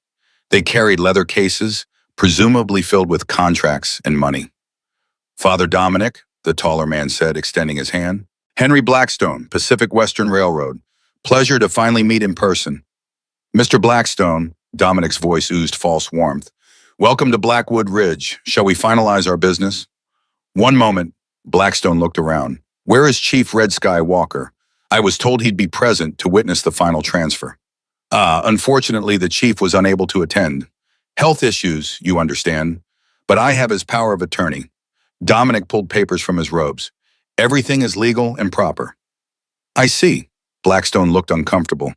They carried leather cases, presumably filled with contracts and money. "Father Dominic," the taller man said, extending his hand. "Henry Blackstone, Pacific Western Railroad. Pleasure to finally meet in person." "Mr. Blackstone," Dominic's voice oozed false warmth. "Welcome to Blackwood Ridge. Shall we finalize our business?" "One moment." Blackstone looked around. "Where is Chief Red Skywalker? I was told he'd be present to witness the final transfer." Unfortunately, the chief was unable to attend. Health issues, you understand. But I have his power of attorney." Dominic pulled papers from his robes. "Everything is legal and proper." "I see." Blackstone looked uncomfortable.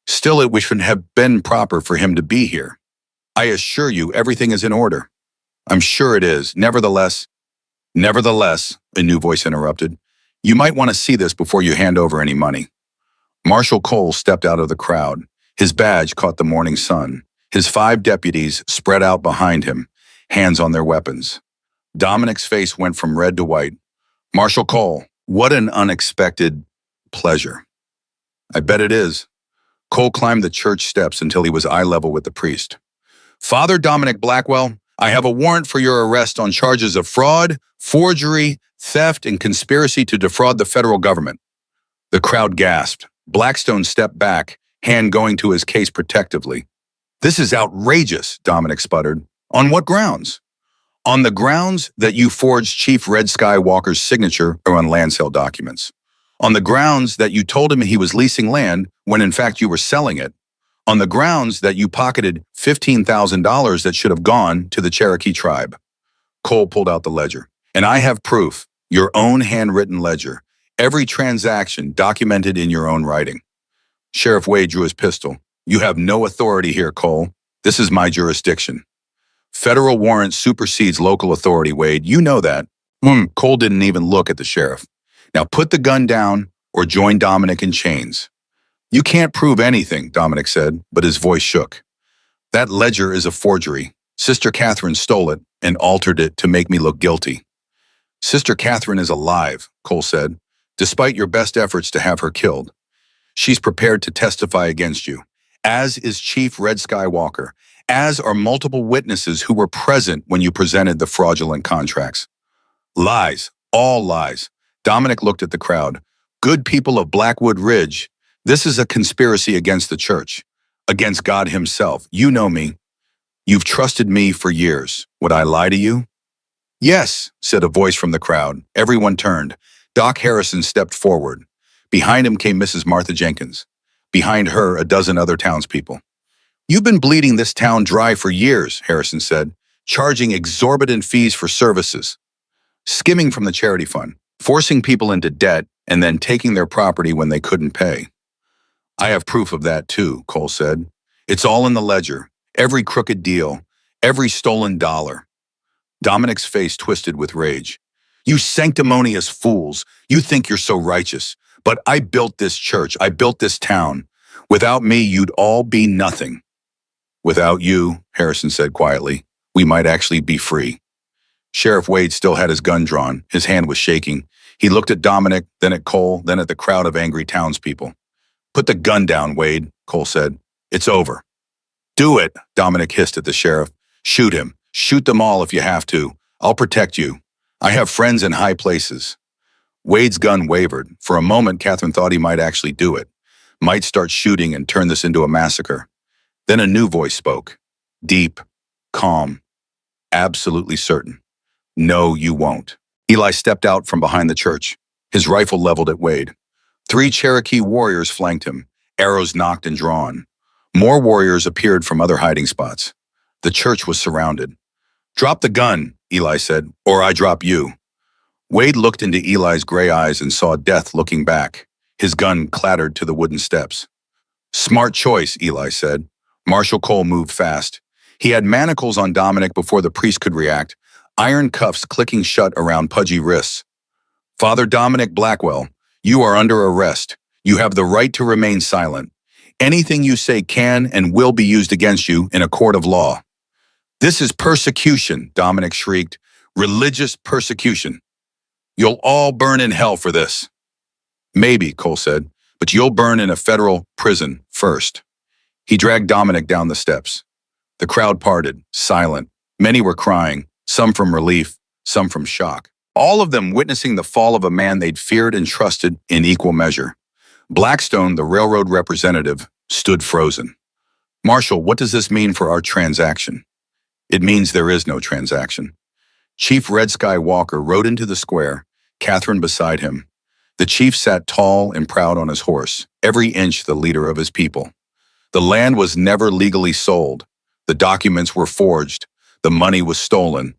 "Still, it would have been proper for him to be here. I assure you, everything is in order." "I'm sure it is. Nevertheless, a new voice interrupted, "you might want to see this before you hand over any money." Marshal Cole stepped out of the crowd. His badge caught the morning sun. His 5 deputies spread out behind him, hands on their weapons. Dominic's face went from red to white. "Marshal Cole, what an unexpected pleasure." "I bet it is." Cole climbed the church steps until he was eye level with the priest. "Father Dominic Blackwell, I have a warrant for your arrest on charges of fraud, forgery, theft, and conspiracy to defraud the federal government." The crowd gasped. Blackstone stepped back, hand going to his case protectively. "This is outrageous," Dominic sputtered. "On what grounds?" "On the grounds that you forged Chief Red Skywalker's signature on land sale documents. On the grounds that you told him he was leasing land when in fact you were selling it. On the grounds that you pocketed $15,000 that should have gone to the Cherokee tribe." Cole pulled out the ledger. "And I have proof, your own handwritten ledger. Every transaction documented in your own writing." Sheriff Wade drew his pistol. "You have no authority here, Cole. This is my jurisdiction. Federal warrant supersedes local authority, Wade. You know that." Cole didn't even look at the sheriff. "Now put the gun down or join Dominic in chains." "You can't prove anything," Dominic said, but his voice shook. "That ledger is a forgery. Sister Catherine stole it and altered it to make me look guilty." "Sister Catherine is alive," Cole said, "despite your best efforts to have her killed. She's prepared to testify against you, as is Chief Red Skywalker, as are multiple witnesses who were present when you presented the fraudulent contracts." "Lies, all lies." Dominic looked at the crowd. "Good people of Blackwood Ridge, this is a conspiracy against the church, against God himself. You know me. You've trusted me for years. Would I lie to you?" "Yes," said a voice from the crowd. Everyone turned. Doc Harrison stepped forward. Behind him came Mrs. Martha Jenkins. Behind her, a dozen other townspeople. "You've been bleeding this town dry for years," Harrison said, "charging exorbitant fees for services, skimming from the charity fund, forcing people into debt, and then taking their property when they couldn't pay." "I have proof of that too," Cole said. "It's all in the ledger. Every crooked deal, every stolen dollar. Dominic's face twisted with rage. You sanctimonious fools, you think you're so righteous. But I built this church, I built this town. Without me, you'd all be nothing. Without you, Harrison said quietly, we might actually be free. Sheriff Wade still had his gun drawn. His hand was shaking. He looked at Dominic, then at Cole, then at the crowd of angry townspeople. Put the gun down, Wade, Cole said. It's over. Do it, Dominic hissed at the sheriff. Shoot him. Shoot them all if you have to. I'll protect you. I have friends in high places. Wade's gun wavered. For a moment, Catherine thought he might actually do it. Might start shooting and turn this into a massacre. Then a new voice spoke. Deep, calm, absolutely certain. No, you won't. Eli stepped out from behind the church, his rifle leveled at Wade. 3 Cherokee warriors flanked him, arrows nocked and drawn. More warriors appeared from other hiding spots. The church was surrounded. Drop the gun, Eli said, or I drop you. Wade looked into Eli's gray eyes and saw death looking back. His gun clattered to the wooden steps. Smart choice, Eli said. Marshal Cole moved fast. He had manacles on Dominic before the priest could react, iron cuffs clicking shut around pudgy wrists. Father Dominic Blackwell, you are under arrest. You have the right to remain silent. Anything you say can and will be used against you in a court of law. This is persecution, Dominic shrieked. Religious persecution. You'll all burn in hell for this. Maybe, Cole said, but you'll burn in a federal prison first. He dragged Dominic down the steps. The crowd parted, silent. Many were crying, some from relief, some from shock. All of them witnessing the fall of a man they'd feared and trusted in equal measure. Blackstone, the railroad representative, stood frozen. Marshal, what does this mean for our transaction? It means there is no transaction. Chief Red Sky Walker rode into the square, Catherine beside him. The chief sat tall and proud on his horse, every inch the leader of his people. The land was never legally sold. The documents were forged. The money was stolen.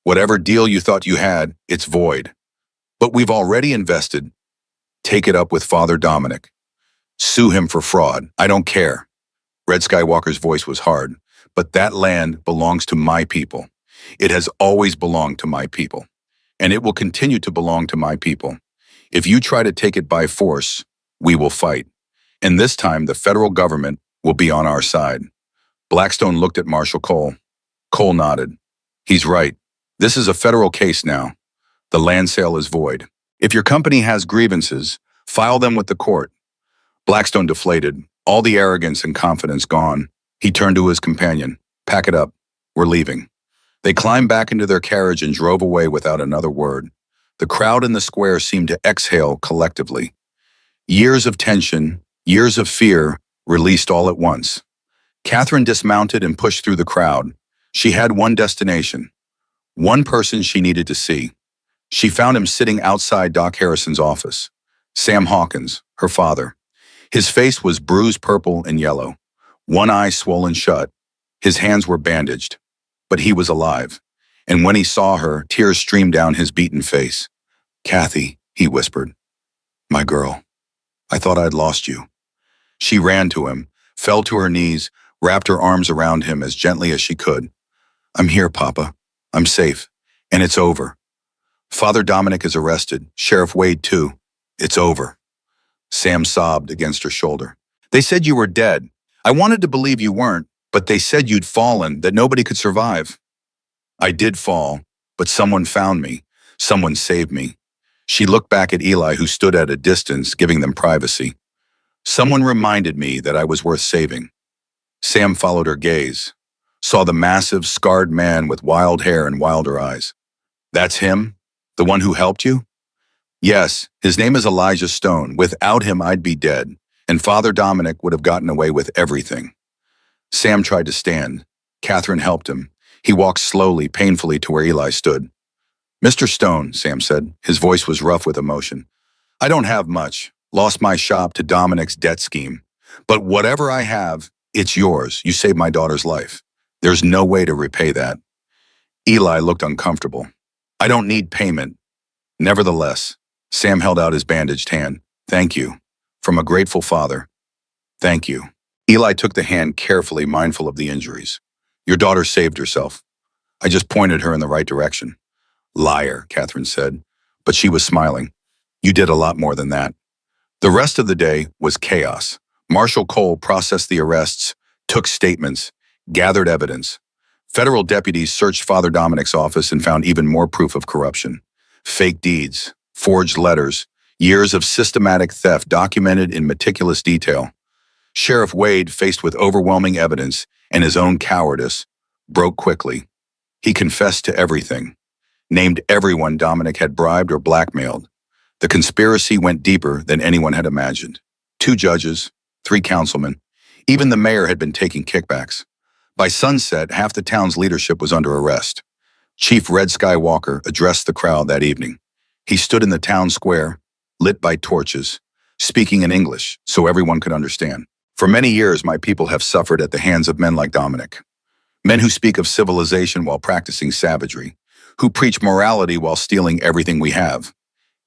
Whatever deal you thought you had, it's void. But we've already invested. Take it up with Father Dominic. Sue him for fraud. I don't care. Red Skywalker's voice was hard. But that land belongs to my people. It has always belonged to my people. And it will continue to belong to my people. If you try to take it by force, we will fight. And this time, the federal government will be on our side. Blackstone looked at Marshal Cole. Cole nodded. He's right. This is a federal case now. The land sale is void. If your company has grievances, file them with the court. Blackstone deflated, all the arrogance and confidence gone. He turned to his companion. Pack it up. We're leaving. They climbed back into their carriage and drove away without another word. The crowd in the square seemed to exhale collectively. Years of tension, years of fear, released all at once. Catherine dismounted and pushed through the crowd. She had one destination, one person she needed to see. She found him sitting outside Doc Harrison's office. Sam Hawkins, her father. His face was bruised purple and yellow, one eye swollen shut. His hands were bandaged, but he was alive. And when he saw her, tears streamed down his beaten face. Kathy, he whispered. My girl, I thought I'd lost you. She ran to him, fell to her knees, wrapped her arms around him as gently as she could. I'm here, Papa. I'm safe. And it's over. Father Dominic is arrested. Sheriff Wade, too. It's over. Sam sobbed against her shoulder. They said you were dead. I wanted to believe you weren't, but they said you'd fallen, that nobody could survive. I did fall, but someone found me. Someone saved me. She looked back at Eli, who stood at a distance, giving them privacy. Someone reminded me that I was worth saving. Sam followed her gaze, saw the massive, scarred man with wild hair and wilder eyes. That's him? The one who helped you? Yes, his name is Elijah Stone. Without him, I'd be dead, and Father Dominic would have gotten away with everything. Sam tried to stand. Catherine helped him. He walked slowly, painfully to where Eli stood. Mr. Stone, Sam said. His voice was rough with emotion. I don't have much. Lost my shop to Dominic's debt scheme. But whatever I have, it's yours. You saved my daughter's life. There's no way to repay that. Eli looked uncomfortable. I don't need payment. Nevertheless, Sam held out his bandaged hand. Thank you. From a grateful father. Thank you. Eli took the hand carefully, mindful of the injuries. Your daughter saved herself. I just pointed her in the right direction. Liar, Catherine said, but she was smiling. You did a lot more than that. The rest of the day was chaos. Marshal Cole processed the arrests, took statements, gathered evidence. Federal deputies searched Father Dominic's office and found even more proof of corruption. Fake deeds, forged letters, years of systematic theft documented in meticulous detail. Sheriff Wade, faced with overwhelming evidence and his own cowardice, broke quickly. He confessed to everything, named everyone Dominic had bribed or blackmailed. The conspiracy went deeper than anyone had imagined. 2 judges, 3 councilmen, even the mayor had been taking kickbacks. By sunset, half the town's leadership was under arrest. Chief Red Sky Walker addressed the crowd that evening. He stood in the town square, lit by torches, speaking in English so everyone could understand. For many years, my people have suffered at the hands of men like Dominic. Men who speak of civilization while practicing savagery, who preach morality while stealing everything we have.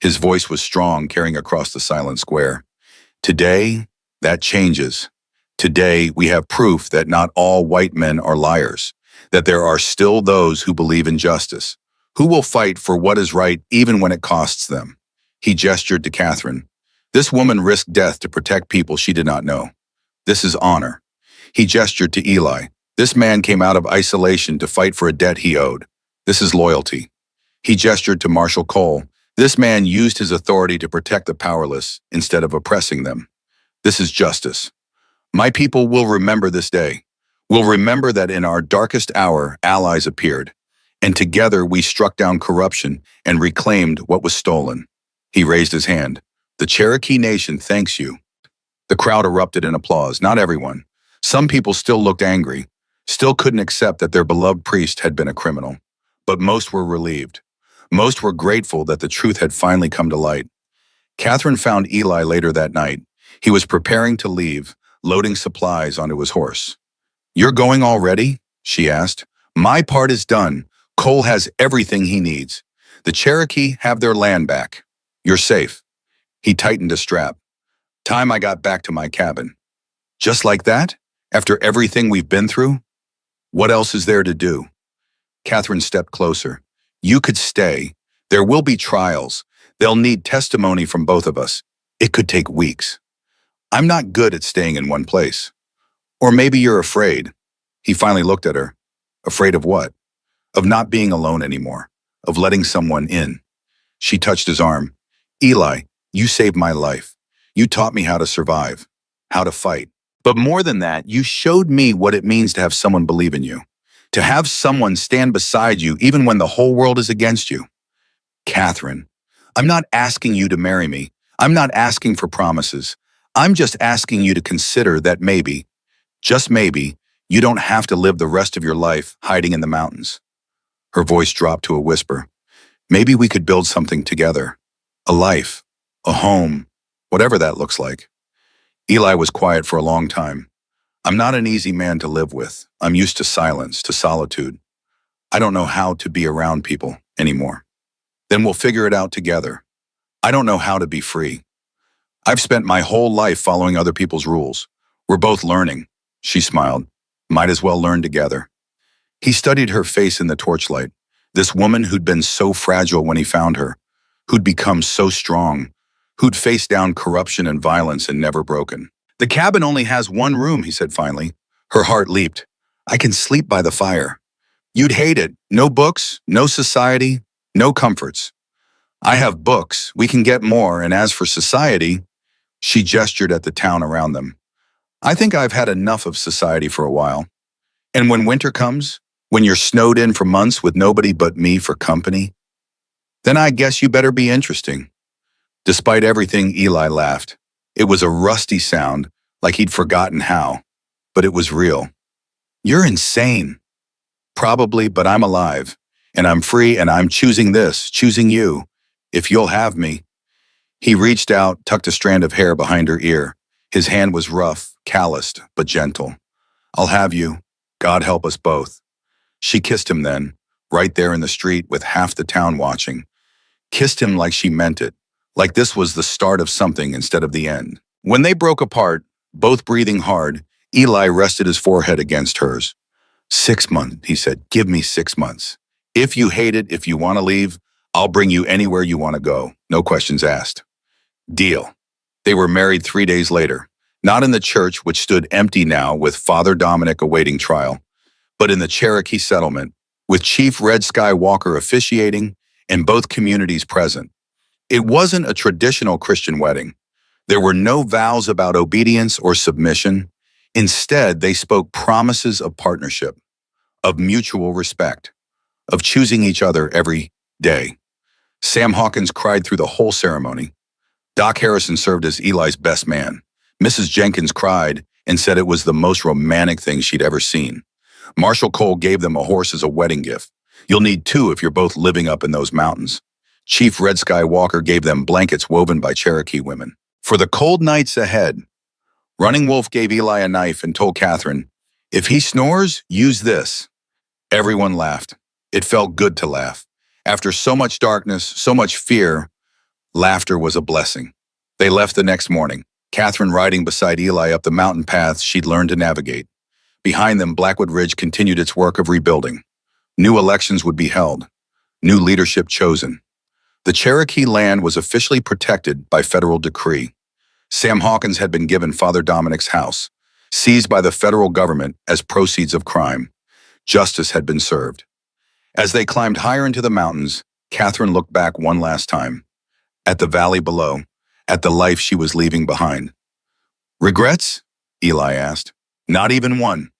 His voice was strong, carrying across the silent square. Today, that changes. Today, we have proof that not all white men are liars, that there are still those who believe in justice, who will fight for what is right even when it costs them. He gestured to Catherine. This woman risked death to protect people she did not know. This is honor. He gestured to Eli. This man came out of isolation to fight for a debt he owed. This is loyalty. He gestured to Marshal Cole. This man used his authority to protect the powerless instead of oppressing them. This is justice. My people will remember this day. Will remember that in our darkest hour, allies appeared, and together we struck down corruption and reclaimed what was stolen. He raised his hand. The Cherokee Nation thanks you. The crowd erupted in applause, not everyone. Some people still looked angry, still couldn't accept that their beloved priest had been a criminal. But most were relieved. Most were grateful that the truth had finally come to light. Catherine found Eli later that night. He was preparing to leave, loading supplies onto his horse. You're going already? She asked. My part is done. Cole has everything he needs. The Cherokee have their land back. You're safe. He tightened a strap. Time I got back to my cabin. Just like that? After everything we've been through? What else is there to do? Catherine stepped closer. You could stay. There will be trials. They'll need testimony from both of us. It could take weeks. I'm not good at staying in one place. Or maybe you're afraid. He finally looked at her. Afraid of what? Of not being alone anymore. Of letting someone in. She touched his arm. Eli, you saved my life. You taught me how to survive, how to fight. But more than that, you showed me what it means to have someone believe in you. To have someone stand beside you even when the whole world is against you. Catherine, I'm not asking you to marry me. I'm not asking for promises. I'm just asking you to consider that maybe, just maybe, you don't have to live the rest of your life hiding in the mountains. Her voice dropped to a whisper. Maybe we could build something together. A life, a home, whatever that looks like. Eli was quiet for a long time. I'm not an easy man to live with. I'm used to silence, to solitude. I don't know how to be around people anymore. Then we'll figure it out together. I don't know how to be free. I've spent my whole life following other people's rules. We're both learning. She smiled. Might as well learn together. He studied her face in the torchlight. This woman who'd been so fragile when he found her, who'd become so strong, who'd faced down corruption and violence and never broken. The cabin only has one room, he said finally. Her heart leaped. I can sleep by the fire. You'd hate it. No books, no society, no comforts. I have books. We can get more. And as for society, she gestured at the town around them. I think I've had enough of society for a while. And when winter comes, when you're snowed in for months with nobody but me for company, then I guess you better be interesting. Despite everything, Eli laughed. It was a rusty sound, like he'd forgotten how, but it was real. You're insane. Probably, but I'm alive, and I'm free, and I'm choosing this, choosing you, if you'll have me. He reached out, tucked a strand of hair behind her ear. His hand was rough, calloused, but gentle. I'll have you. God help us both. She kissed him then, right there in the street with half the town watching. Kissed him like she meant it, like this was the start of something instead of the end. When they broke apart, both breathing hard, Eli rested his forehead against hers. 6 months, he said. Give me 6 months. If you hate it, if you want to leave, I'll bring you anywhere you want to go. No questions asked. Deal. They were married 3 days later, not in the church, which stood empty now with Father Dominic awaiting trial, but in the Cherokee settlement, with Chief Red Sky Walker officiating and both communities present. It wasn't a traditional Christian wedding. There were no vows about obedience or submission. Instead, they spoke promises of partnership, of mutual respect, of choosing each other every day. Sam Hawkins cried through the whole ceremony. Doc Harrison served as Eli's best man. Mrs. Jenkins cried and said it was the most romantic thing she'd ever seen. Marshall Cole gave them a horse as a wedding gift. You'll need two if you're both living up in those mountains. Chief Red Sky Walker gave them blankets woven by Cherokee women. For the cold nights ahead, Running Wolf gave Eli a knife and told Catherine, "If he snores, use this." Everyone laughed. It felt good to laugh. After so much darkness, so much fear, laughter was a blessing. They left the next morning, Catherine riding beside Eli up the mountain paths she'd learned to navigate. Behind them, Blackwood Ridge continued its work of rebuilding. New elections would be held, new leadership chosen. The Cherokee land was officially protected by federal decree. Sam Hawkins had been given Father Dominic's house, seized by the federal government as proceeds of crime. Justice had been served. As they climbed higher into the mountains, Catherine looked back one last time, at the valley below, at the life she was leaving behind. "Regrets?" Eli asked. "Not even one."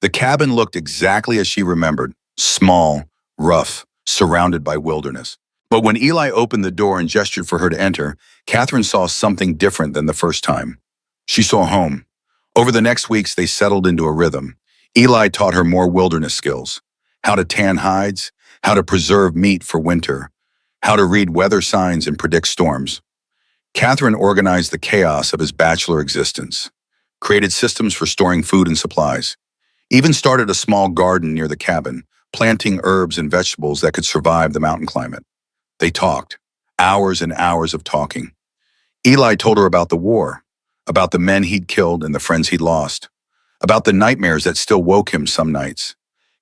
The cabin looked exactly as she remembered, small, rough, surrounded by wilderness. But when Eli opened the door and gestured for her to enter, Catherine saw something different than the first time. She saw home. Over the next weeks, they settled into a rhythm. Eli taught her more wilderness skills: how to tan hides, how to preserve meat for winter, how to read weather signs and predict storms. Catherine organized the chaos of his bachelor existence, created systems for storing food and supplies, even started a small garden near the cabin, planting herbs and vegetables that could survive the mountain climate. They talked, hours and hours of talking. Eli told her about the war, about the men he'd killed and the friends he'd lost, about the nightmares that still woke him some nights.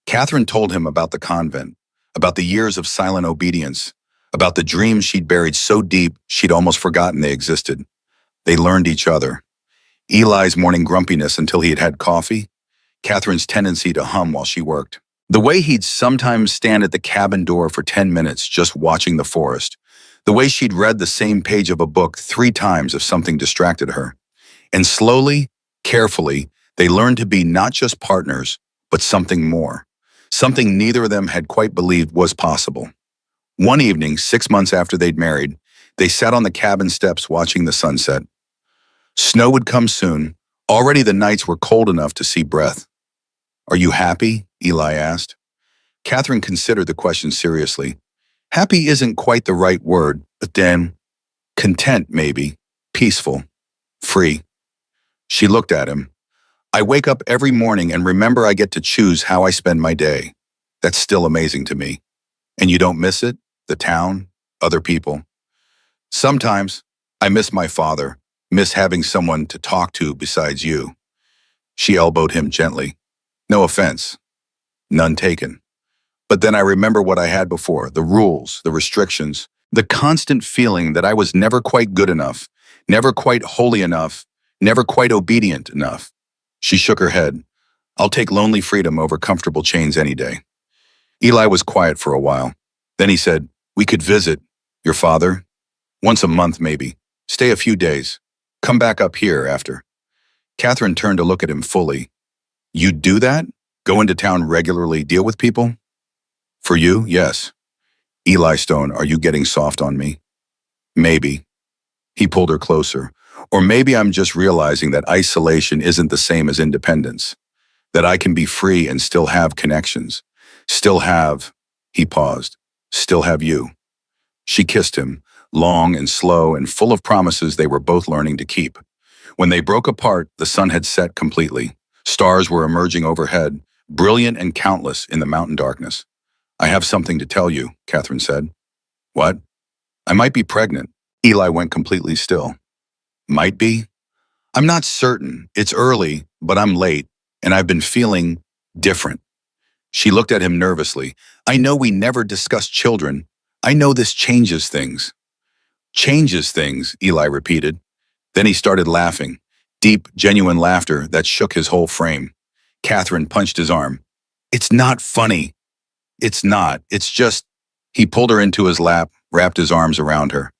Catherine told him about the convent, about the years of silent obedience, about the dreams she'd buried so deep she'd almost forgotten they existed. They learned each other. Eli's morning grumpiness until he had had coffee, Catherine's tendency to hum while she worked. The way he'd sometimes stand at the cabin door for 10 minutes just watching the forest. The way she'd read the same page of a book 3 times if something distracted her. And slowly, carefully, they learned to be not just partners, but something more. Something neither of them had quite believed was possible. One evening, 6 months after they'd married, they sat on the cabin steps watching the sunset. Snow would come soon. Already the nights were cold enough to see breath. "Are you happy?" Eli asked. Catherine considered the question seriously. Happy isn't quite the right word, but then, content maybe, peaceful, free. She looked at him. "I wake up every morning and remember I get to choose how I spend my day. That's still amazing to me." "And you don't miss it? The town? Other people?" "Sometimes. I miss my father, miss having someone to talk to besides you." She elbowed him gently. "No offense. None taken. But then I remember what I had before, the rules, the restrictions, the constant feeling that I was never quite good enough, never quite holy enough, never quite obedient enough." She shook her head. "I'll take lonely freedom over comfortable chains any day." Eli was quiet for a while. Then he said, "We could visit your father. Once a month, maybe. Stay a few days. Come back up here after." Catherine turned to look at him fully. "You'd do that? Go into town regularly, deal with people?" "For you, yes." "Eli Stone, are you getting soft on me?" "Maybe." He pulled her closer. "Or maybe I'm just realizing that isolation isn't the same as independence. That I can be free and still have connections. Still have," he paused, "still have you." She kissed him, long and slow and full of promises they were both learning to keep. When they broke apart, the sun had set completely. Stars were emerging overhead, brilliant and countless in the mountain darkness. "I have something to tell you," Catherine said. "What?" "I might be pregnant." Eli went completely still. "Might be?" "I'm not certain. It's early, but I'm late, and I've been feeling different." She looked at him nervously. I know we never discussed children. I know this changes things. Changes things, Eli repeated. Then he started laughing. Deep, genuine laughter that shook his whole frame. Catherine punched his arm. It's not funny. It's not. It's just... He pulled her into his lap, wrapped his arms around her.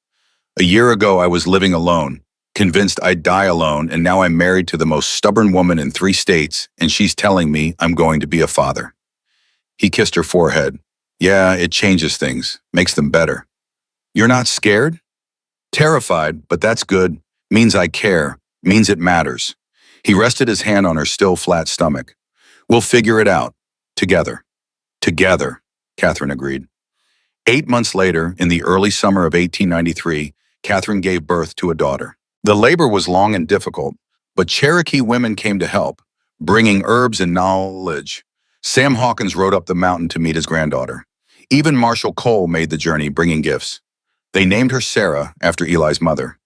A year ago, I was living alone, convinced I'd die alone, and now I'm married to the most stubborn woman in 3 states, and she's telling me I'm going to be a father. He kissed her forehead. Yeah, it changes things, makes them better. You're not scared? Terrified, but that's good. Means I care. Means it matters. He rested his hand on her still flat stomach. We'll figure it out. Together. Together, Catherine agreed. 8 months later, in the early summer of 1893, Catherine gave birth to a daughter. The labor was long and difficult, but Cherokee women came to help, bringing herbs and knowledge. Sam Hawkins rode up the mountain to meet his granddaughter. Even Marshall Cole made the journey, bringing gifts. They named her Sarah after Eli's mother.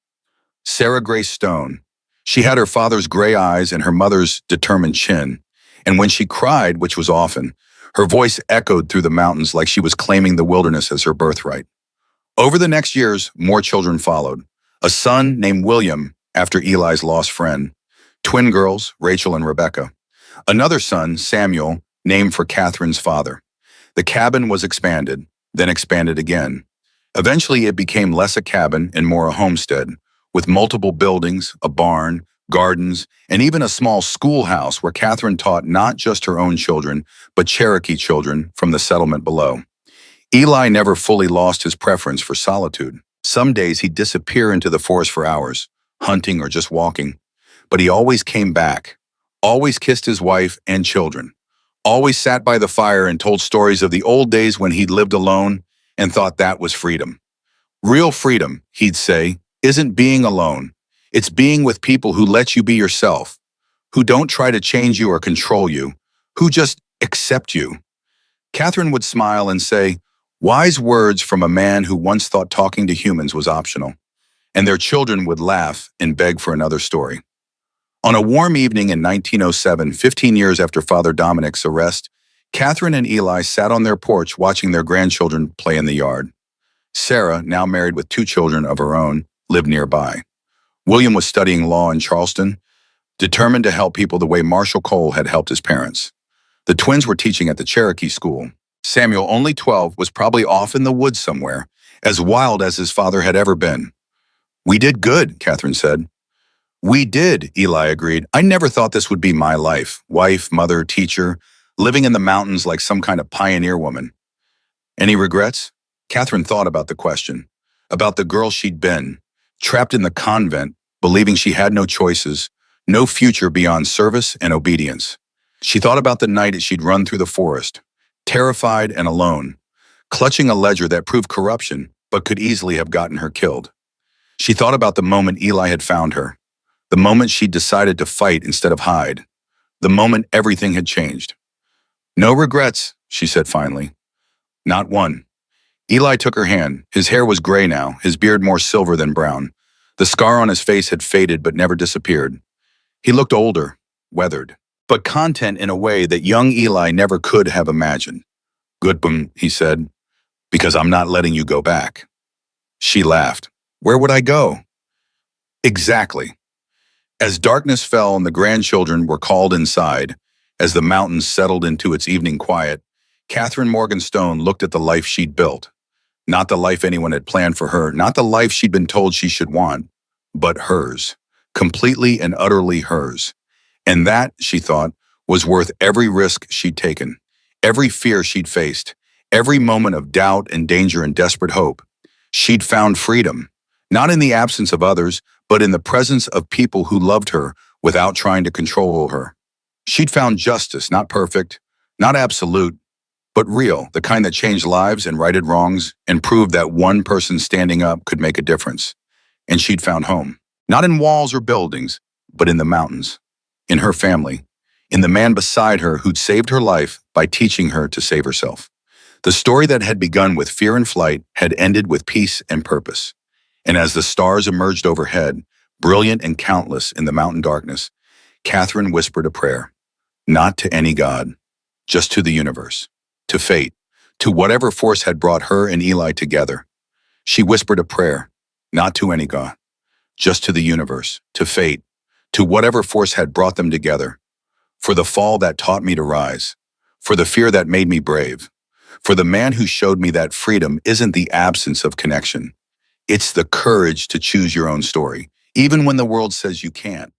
Sarah Grace Stone. She had her father's gray eyes and her mother's determined chin, and when she cried, which was often, her voice echoed through the mountains like she was claiming the wilderness as her birthright. Over the next years, more children followed. A son named William, after Eli's lost friend. Twin girls, Rachel and Rebecca. Another son, Samuel, named for Catherine's father. The cabin was expanded, then expanded again. Eventually, it became less a cabin and more a homestead, with multiple buildings, a barn, gardens, and even a small schoolhouse where Catherine taught not just her own children, but Cherokee children from the settlement below. Eli never fully lost his preference for solitude. Some days he'd disappear into the forest for hours, hunting or just walking. But he always came back, always kissed his wife and children, always sat by the fire and told stories of the old days when he'd lived alone and thought that was freedom. Real freedom, he'd say, isn't being alone. It's being with people who let you be yourself, who don't try to change you or control you, who just accept you. Catherine would smile and say, wise words from a man who once thought talking to humans was optional. And their children would laugh and beg for another story. On a warm evening in 1907, 15 years after Father Dominic's arrest, Catherine and Eli sat on their porch watching their grandchildren play in the yard. Sarah, now married with 2 children of her own, lived nearby. William was studying law in Charleston, determined to help people the way Marshall Cole had helped his parents. The twins were teaching at the Cherokee school. Samuel, only 12, was probably off in the woods somewhere, as wild as his father had ever been. We did good, Catherine said. We did, Eli agreed. I never thought this would be my life. Wife, mother, teacher, living in the mountains like some kind of pioneer woman. Any regrets? Catherine thought about the question, about the girl she'd been, trapped in the convent, believing she had no choices, no future beyond service and obedience. She thought about the night she'd run through the forest, terrified and alone, clutching a ledger that proved corruption but could easily have gotten her killed. She thought about the moment Eli had found her, the moment she'd decided to fight instead of hide, the moment everything had changed. No regrets, she said finally. Not one. Eli took her hand. His hair was gray now, his beard more silver than brown. The scar on his face had faded but never disappeared. He looked older, weathered, but content in a way that young Eli never could have imagined. Good, he said, because I'm not letting you go back. She laughed. Where would I go? Exactly. As darkness fell and the grandchildren were called inside, as the mountains settled into its evening quiet, Catherine Morgan Stone looked at the life she'd built. Not the life anyone had planned for her, not the life she'd been told she should want, but hers, completely and utterly hers. And that, she thought, was worth every risk she'd taken, every fear she'd faced, every moment of doubt and danger and desperate hope. She'd found freedom, not in the absence of others, but in the presence of people who loved her without trying to control her. She'd found justice, not perfect, not absolute, but real, the kind that changed lives and righted wrongs and proved that one person standing up could make a difference. And she'd found home, not in walls or buildings, but in the mountains, in her family, in the man beside her who'd saved her life by teaching her to save herself. The story that had begun with fear and flight had ended with peace and purpose. And as the stars emerged overhead, brilliant and countless in the mountain darkness, Catherine whispered a prayer, not to any god, just to the universe, to fate, to whatever force had brought her and Eli together. She whispered a prayer, not to any god, just to the universe, to fate, to whatever force had brought them together, for the fall that taught me to rise, for the fear that made me brave, for the man who showed me that freedom isn't the absence of connection. It's the courage to choose your own story, even when the world says you can't.